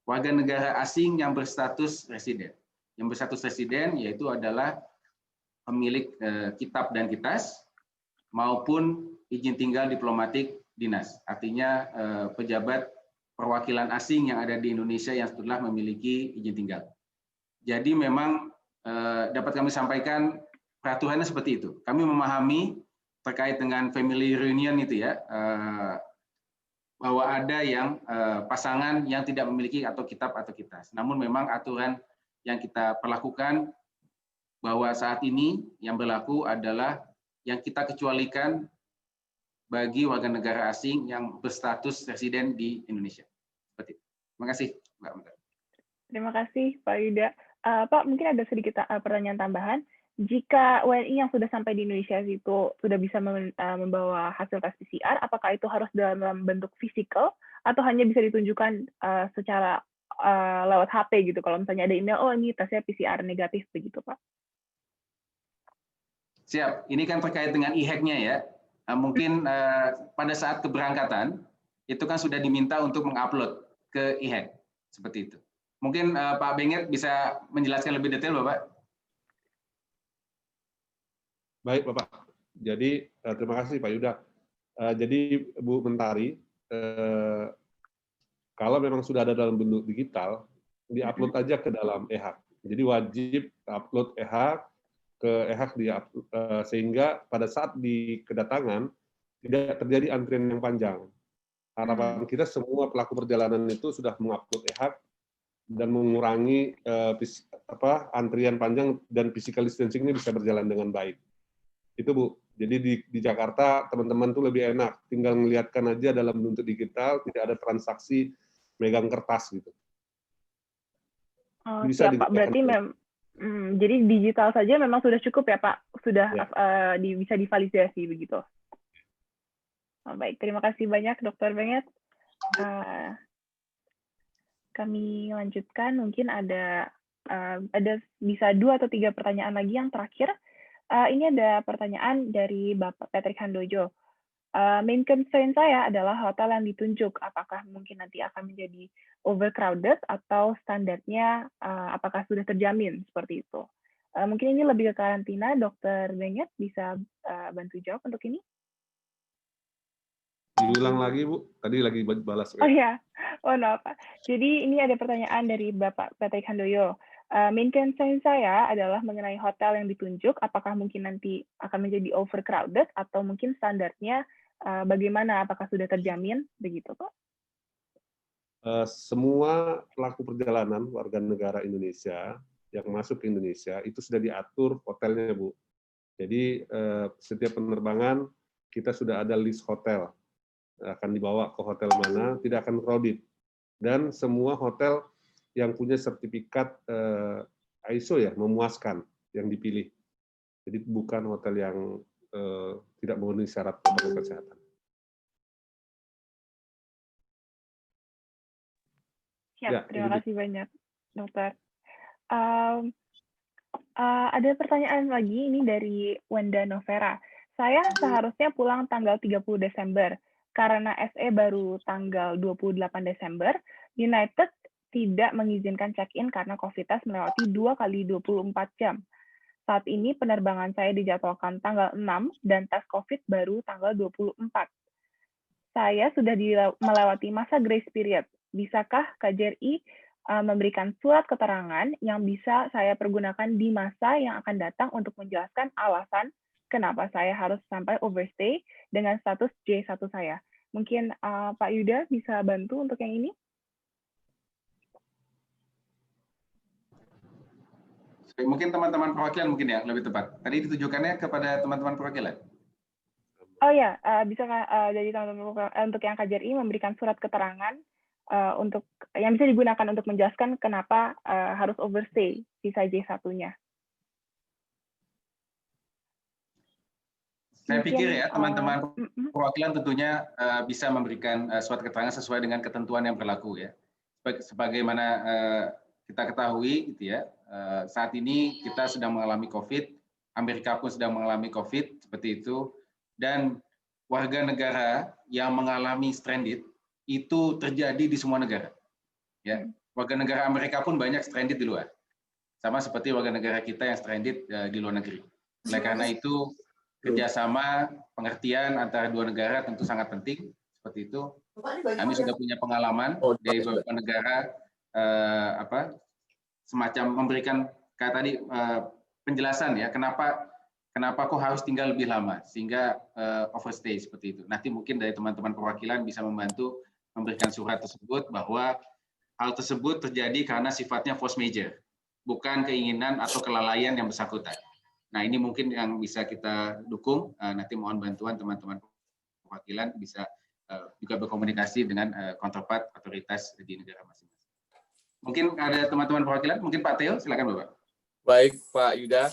Warga negara asing yang berstatus residen. Yang berstatus residen yaitu adalah pemilik kitab dan kitas maupun izin tinggal diplomatik dinas. Artinya pejabat perwakilan asing yang ada di Indonesia yang telah memiliki izin tinggal. Jadi memang dapat kami sampaikan peraturannya seperti itu. Kami memahami terkait dengan family reunion itu ya, bahwa ada yang pasangan yang tidak memiliki atau kitab atau kitas. Namun memang aturan yang kita perlakukan bahwa saat ini yang berlaku adalah yang kita kecualikan bagi warga negara asing yang berstatus residen di Indonesia. Seperti itu. Terima kasih, Mbak Menteri. Terima kasih, Pak Yuda. Pak, mungkin ada sedikit pertanyaan tambahan. Jika WNI yang sudah sampai di Indonesia itu sudah bisa membawa hasil tes PCR, apakah itu harus dalam bentuk fisikal atau hanya bisa ditunjukkan secara lewat HP gitu? Kalau misalnya ada email, oh ini tesnya PCR negatif begitu, Pak. Siap. Ini kan terkait dengan e-hack-nya ya. Mungkin pada saat keberangkatan itu kan sudah diminta untuk mengupload ke e-hack seperti itu. Mungkin Pak Benget bisa menjelaskan lebih detail, Bapak. Baik, Bapak. Jadi terima kasih Pak Yuda. Jadi Bu Mentari, kalau memang sudah ada dalam bentuk digital, di-upload aja ke dalam e-hack. Jadi wajib upload e-hack ke e-hack sehingga pada saat di kedatangan tidak terjadi antrian yang panjang. Harapan kita semua pelaku perjalanan itu sudah mengupload e-hack dan mengurangi antrian panjang dan physical distancing-nya bisa berjalan dengan baik. Itu Bu. Jadi di Jakarta teman-teman tuh lebih enak, tinggal melihatkan aja dalam bentuk digital, tidak ada transaksi megang kertas gitu. Oh, Bisa siap, Pak. Berarti jadi digital saja memang sudah cukup ya Pak, sudah ya. Bisa divalidasi begitu. Oh, baik, terima kasih banyak Dr. Benget. Kami lanjutkan, mungkin ada bisa 2 atau 3 pertanyaan lagi yang terakhir. Ini ada pertanyaan dari Bapak Patrick Handojo. Main concern saya adalah hotel yang ditunjuk, apakah mungkin nanti akan menjadi overcrowded atau standarnya apakah sudah terjamin seperti itu. Mungkin ini lebih ke karantina, Dr. Benget bisa bantu jawab untuk ini? Diulang lagi Bu, tadi lagi balas. Oh ya, maaf Pak. Jadi ini ada pertanyaan dari Bapak Patrick Handoyo. Main concern saya adalah mengenai hotel yang ditunjuk, apakah mungkin nanti akan menjadi overcrowded atau mungkin standarnya bagaimana, apakah sudah terjamin, begitu Pak? Semua pelaku perjalanan warga negara Indonesia yang masuk ke Indonesia itu sudah diatur hotelnya Bu. Jadi setiap penerbangan kita sudah ada list hotel, akan dibawa ke hotel mana, tidak akan crowded. Dan semua hotel yang punya sertifikat ISO ya, memuaskan yang dipilih. Jadi bukan hotel yang tidak memenuhi syarat protokol kesehatan. Siap, ya, terima kasih banyak, Dokter. Ada pertanyaan lagi, ini dari Wenda Novera. Saya seharusnya pulang tanggal 30 Desember. Karena SE baru tanggal 28 Desember, United tidak mengizinkan check-in karena COVID-19 melewati 2 kali 24 jam. Saat ini penerbangan saya dijadwalkan tanggal 6 dan tes COVID baru tanggal 24. Saya sudah melewati masa grace period. Bisakah KJRI memberikan surat keterangan yang bisa saya pergunakan di masa yang akan datang untuk menjelaskan alasan kenapa saya harus sampai overstay dengan status J1 saya? Mungkin Pak Yuda bisa bantu untuk yang ini? Mungkin teman-teman perwakilan mungkin ya lebih tepat. Tadi ditujukannya kepada teman-teman perwakilan. Oh ya, bisa dari teman-teman untuk yang KJRI memberikan surat keterangan untuk yang bisa digunakan untuk menjelaskan kenapa harus overstay visa J1-nya. Saya pikir ya teman-teman perwakilan tentunya bisa memberikan surat keterangan sesuai dengan ketentuan yang berlaku ya. Sebagaimana kita ketahui gitu ya, saat ini kita sedang mengalami COVID, Amerika pun sedang mengalami COVID seperti itu, dan warga negara yang mengalami stranded itu terjadi di semua negara. Ya, warga negara Amerika pun banyak stranded di luar, sama seperti warga negara kita yang stranded di luar negeri. Oleh karena itu kerjasama pengertian antara dua negara tentu sangat penting seperti itu. Kami sudah punya pengalaman dari beberapa negara semacam memberikan kayak tadi penjelasan ya kenapa kok harus tinggal lebih lama sehingga overstay seperti itu. Nanti mungkin dari teman-teman perwakilan bisa membantu memberikan surat tersebut bahwa hal tersebut terjadi karena sifatnya force majeure, bukan keinginan atau kelalaian yang bersangkutan. Nah, ini mungkin yang bisa kita dukung. Nanti mohon bantuan teman-teman perwakilan bisa juga berkomunikasi dengan counterpart otoritas di negara masing-masing. Mungkin ada teman-teman perwakilan, mungkin Pak Theo, silakan Bapak. Baik Pak Yuda,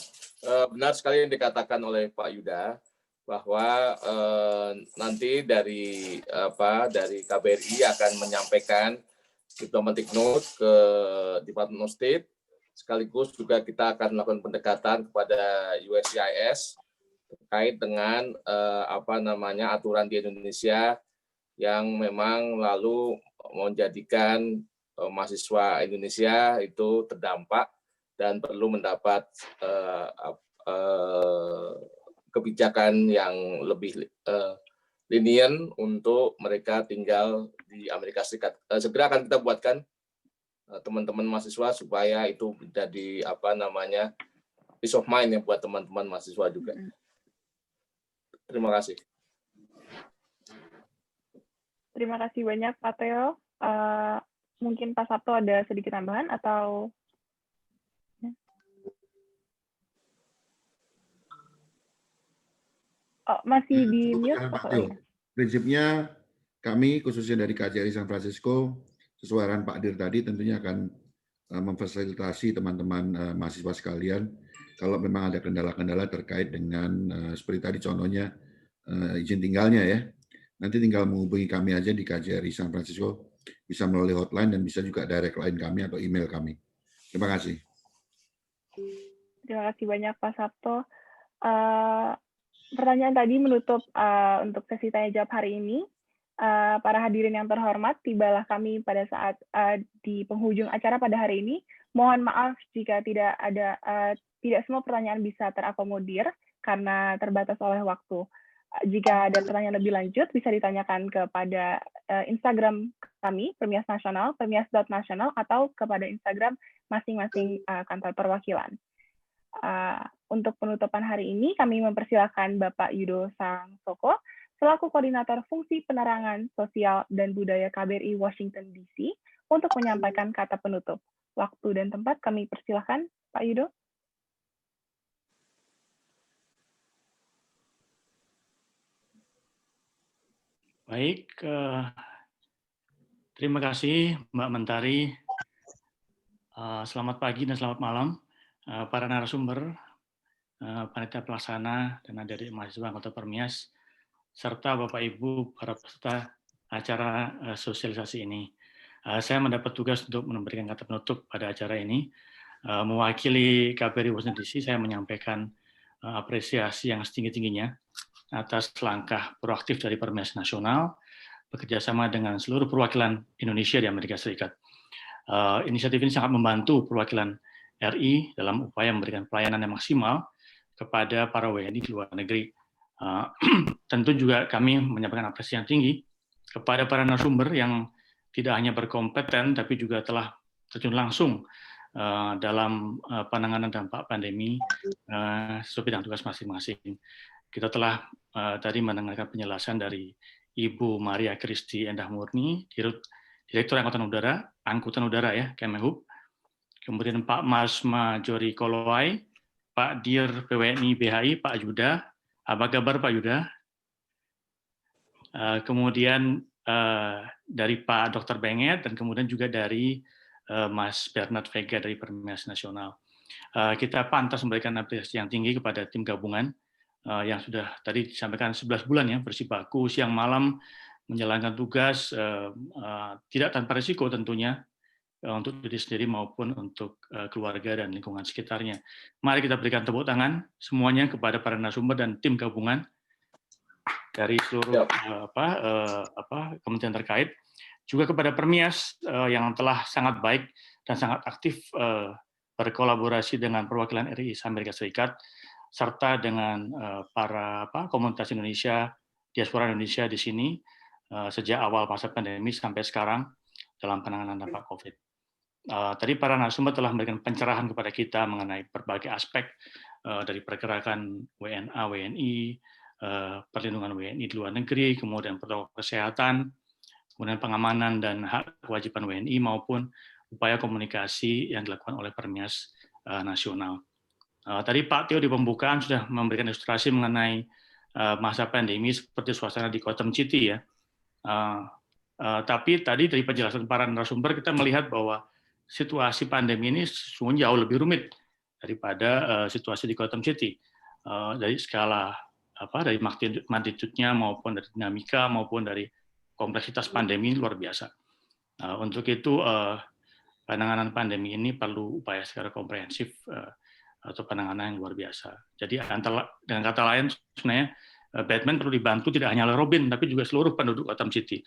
benar sekali yang dikatakan oleh Pak Yuda bahwa nanti dari KBRI akan menyampaikan diplomatic note ke Department of State. Sekaligus juga kita akan melakukan pendekatan kepada USCIS terkait dengan aturan di Indonesia yang memang lalu menjadikan mahasiswa Indonesia itu terdampak dan perlu mendapat kebijakan yang lebih lenient untuk mereka tinggal di Amerika Serikat. Segera akan kita buatkan teman-teman mahasiswa supaya itu menjadi peace of mind ya buat teman-teman mahasiswa juga. Terima kasih. Terima kasih banyak Pak Theo. Mungkin Pak Sabto ada sedikit tambahan atau? Oh, masih di mute. Pak Theo. Prinsipnya kami khususnya dari KJRI San Francisco sesuai arahan Pak Dir tadi tentunya akan memfasilitasi teman-teman mahasiswa sekalian kalau memang ada kendala-kendala terkait dengan seperti tadi contohnya izin tinggalnya ya. Nanti tinggal menghubungi kami aja di KJRI San Francisco, bisa melalui hotline dan bisa juga direct line kami atau email kami. Terima kasih. Terima kasih banyak Pak Sabto. Pertanyaan tadi menutup untuk sesi tanya jawab hari ini. Para hadirin yang terhormat, tibalah kami pada saat di penghujung acara pada hari ini. Mohon maaf jika tidak semua pertanyaan bisa terakomodir karena terbatas oleh waktu. Jika ada pertanyaan lebih lanjut, bisa ditanyakan kepada Instagram kami, Permias Nasional, permias.nasional, atau kepada Instagram masing-masing kantor perwakilan. Untuk penutupan hari ini, kami mempersilakan Bapak Yudo Sangsoko, selaku Koordinator Fungsi Penerangan Sosial dan Budaya KBRI Washington DC, untuk menyampaikan kata penutup. Waktu dan tempat kami persilakan, Pak Yudo. Baik, terima kasih Mbak Mentari. Selamat pagi dan selamat malam para narasumber, panitia pelaksana dan adik-adik mahasiswa anggota Permias, serta Bapak Ibu para peserta acara sosialisasi ini. Saya mendapat tugas untuk memberikan kata penutup pada acara ini. Mewakili KBRI Washington DC, saya menyampaikan apresiasi yang setinggi-tingginya atas langkah proaktif dari Permias Nasional bekerjasama dengan seluruh perwakilan Indonesia di Amerika Serikat. Inisiatif ini sangat membantu perwakilan RI dalam upaya memberikan pelayanan yang maksimal kepada para WNI di luar negeri. Tentu juga kami menyampaikan apresiasi yang tinggi kepada para narasumber yang tidak hanya berkompeten, tapi juga telah terjun langsung dalam penanganan dampak pandemi sesuai bidang tugas masing-masing. Kita telah tadi mendengarkan penjelasan dari Ibu Maria Kristi Endah Murni, Direktur Angkutan Udara ya, Kemenhub. Kemudian Pak Masma Jori Kolowai, Pak Dir PWNI BHI, Pak Yuda. Apa kabar Pak Yuda? Kemudian dari Pak Dr. Benget, dan kemudian juga dari Mas Bernard Vega dari Permias Nasional. Kita pantas memberikan apresiasi yang tinggi kepada tim gabungan yang sudah tadi disampaikan 11 bulan ya, berjibaku siang malam menjalankan tugas tidak tanpa risiko tentunya untuk diri sendiri maupun untuk keluarga dan lingkungan sekitarnya. Mari kita berikan tepuk tangan semuanya kepada para narasumber dan tim gabungan dari seluruh kementerian terkait, juga kepada Permias yang telah sangat baik dan sangat aktif berkolaborasi dengan perwakilan RI Amerika Serikat serta dengan para komunitas Indonesia, diaspora Indonesia di sini sejak awal masa pandemi sampai sekarang dalam penanganan dampak COVID. Tadi para narasumber telah memberikan pencerahan kepada kita mengenai berbagai aspek dari pergerakan WNA, WNI, perlindungan WNI di luar negeri, kemudian protokol kesehatan, kemudian pengamanan dan hak kewajiban WNI maupun upaya komunikasi yang dilakukan oleh Permias Nasional. Tadi Pak Theo di pembukaan sudah memberikan ilustrasi mengenai masa pandemi seperti suasana di Gotham City ya. Tapi tadi dari penjelasan para narasumber kita melihat bahwa situasi pandemi ini sesungguhnya jauh lebih rumit daripada situasi di Gotham City. Dari skala dari magnitude-nya maupun dari dinamika maupun dari kompleksitas pandemi ini luar biasa. Untuk itu penanganan pandemi ini perlu upaya secara komprehensif atau penanganan yang luar biasa. Jadi dengan kata lain sebenarnya Batman perlu dibantu tidak hanya oleh Robin, tapi juga seluruh penduduk Gotham City.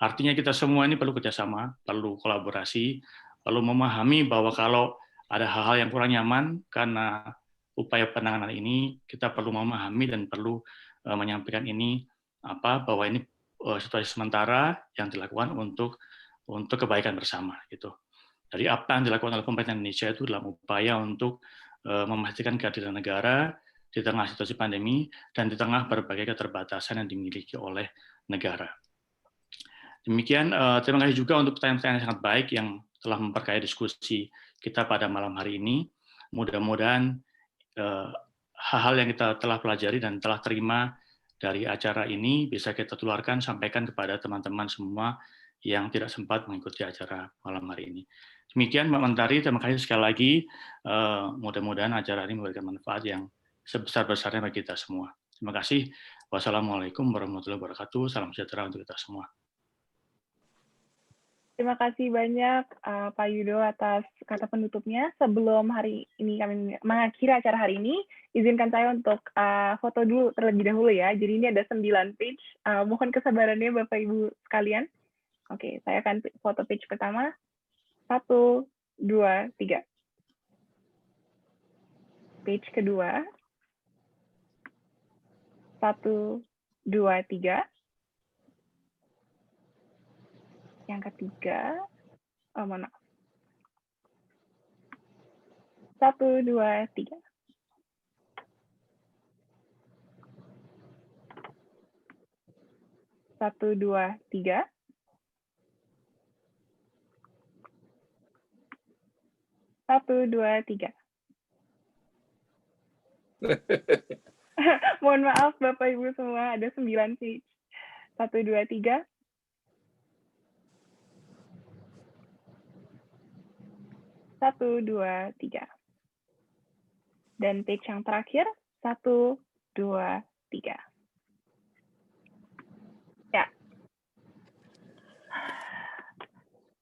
Artinya kita semua ini perlu kerjasama, perlu kolaborasi, perlu memahami bahwa kalau ada hal-hal yang kurang nyaman karena upaya penanganan ini, kita perlu memahami dan perlu menyampaikan ini bahwa ini situasi sementara yang dilakukan untuk kebaikan bersama gitu. Jadi apa yang dilakukan oleh pemerintah Indonesia itu dalam upaya untuk memastikan kehadiran negara di tengah situasi pandemi dan di tengah berbagai keterbatasan yang dimiliki oleh negara. Demikian, terima kasih juga untuk pertanyaan-pertanyaan yang sangat baik yang telah memperkaya diskusi kita pada malam hari ini. Mudah-mudahan hal-hal yang kita telah pelajari dan telah terima dari acara ini bisa kita tularkan, sampaikan kepada teman-teman semua yang tidak sempat mengikuti acara malam hari ini. Demikian Mbak Mentari, terima kasih sekali lagi. Mudah-mudahan acara ini memberikan manfaat yang sebesar-besarnya bagi kita semua. Terima kasih. Wassalamualaikum warahmatullahi wabarakatuh. Salam sejahtera untuk kita semua. Terima kasih banyak Pak Yudo atas kata penutupnya. Sebelum hari ini kami mengakhiri acara hari ini, izinkan saya untuk foto dulu terlebih dahulu ya. Jadi ini ada 9 page. Mohon kesabarannya Bapak Ibu sekalian. Oke, saya akan foto page pertama. 1, 2, 3. Page kedua. 1, 2, 3. Yang ketiga, mohon maaf. 1, 2, 3. Satu, dua, tiga. Satu, dua, tiga. Mohon maaf Bapak Ibu semua, ada 9 page. 1, 2, 3. 1, 2, 3. Dan page yang terakhir, 1, 2, 3. Ya.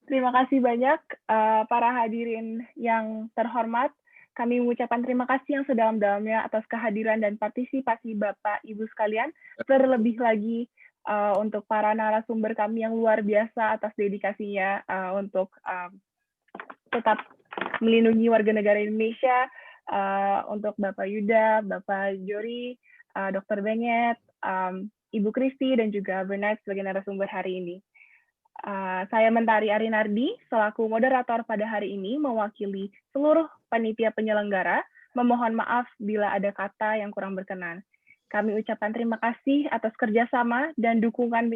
Terima kasih banyak para hadirin yang terhormat. Kami mengucapkan terima kasih yang sedalam-dalamnya atas kehadiran dan partisipasi Bapak Ibu sekalian. Terlebih lagi untuk para narasumber kami yang luar biasa atas dedikasinya untuk tetap melindungi warga negara Indonesia, untuk Bapak Yuda, Bapak Jori, Dr. Benyet, Ibu Kristi, dan juga Bernard sebagai narasumber hari ini. Saya Mentari Arinardi, selaku moderator pada hari ini, mewakili seluruh panitia penyelenggara, memohon maaf bila ada kata yang kurang berkenan. Kami ucapkan terima kasih atas kerjasama dan dukungan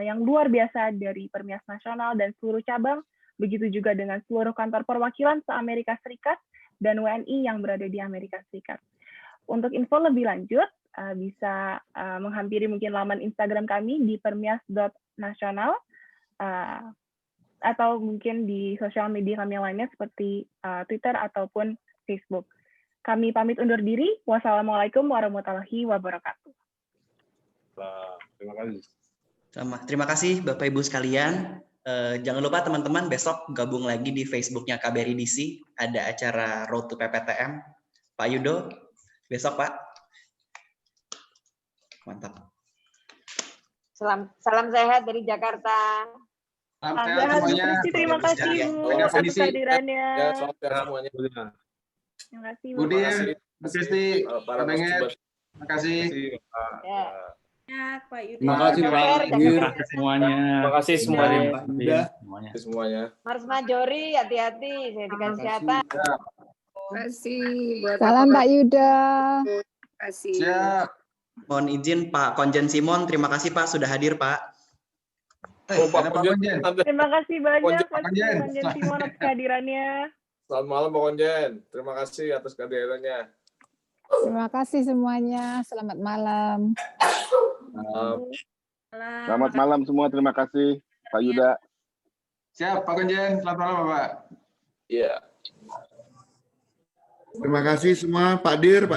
yang luar biasa dari Permias Nasional dan seluruh cabang, begitu juga dengan seluruh kantor perwakilan se-Amerika Serikat dan WNI yang berada di Amerika Serikat. Untuk info lebih lanjut, bisa menghampiri mungkin laman Instagram kami di permias.nasional, atau mungkin di sosial media kami yang lainnya seperti Twitter ataupun Facebook. Kami pamit undur diri. Wassalamualaikum warahmatullahi wabarakatuh. Terima kasih. Terima kasih Bapak Ibu sekalian. Jangan lupa teman-teman besok gabung lagi di Facebooknya KBRI DC, ada acara Road to PPTM. Pak Yudo, besok Pak. Mantap. Salam sehat dari Jakarta. Salam sehat semuanya. Terima kasih Bu atas kehadirannya. Ya, salam sehat semuanya. Terima kasih Bu. Budi, Bu Kristi, Pak Benget. Terima kasih. Ya. Pak Yuda. Terima kasih Pak Semuanya. Terima kasih semuanya. Semuanya. Mars Majori, hati-hati, saya dikasih kesehatan. Terima kasih buat Salam Pak Yuda. Terima kasih. Siap. Mohon izin Pak Konjen Simon, terima kasih Pak sudah hadir Pak. Pak Konjen. Terima kasih banyak Pak Pak Konjen Simon atas kehadirannya. Selamat malam Pak Konjen. Terima kasih atas kehadirannya. Terima kasih semuanya. Selamat malam. Selamat malam semua. Terima kasih Pak Yuda. Siap Pak Konjen. Selamat malam Bapak. Iya. Terima kasih semua Pak Dir, Pak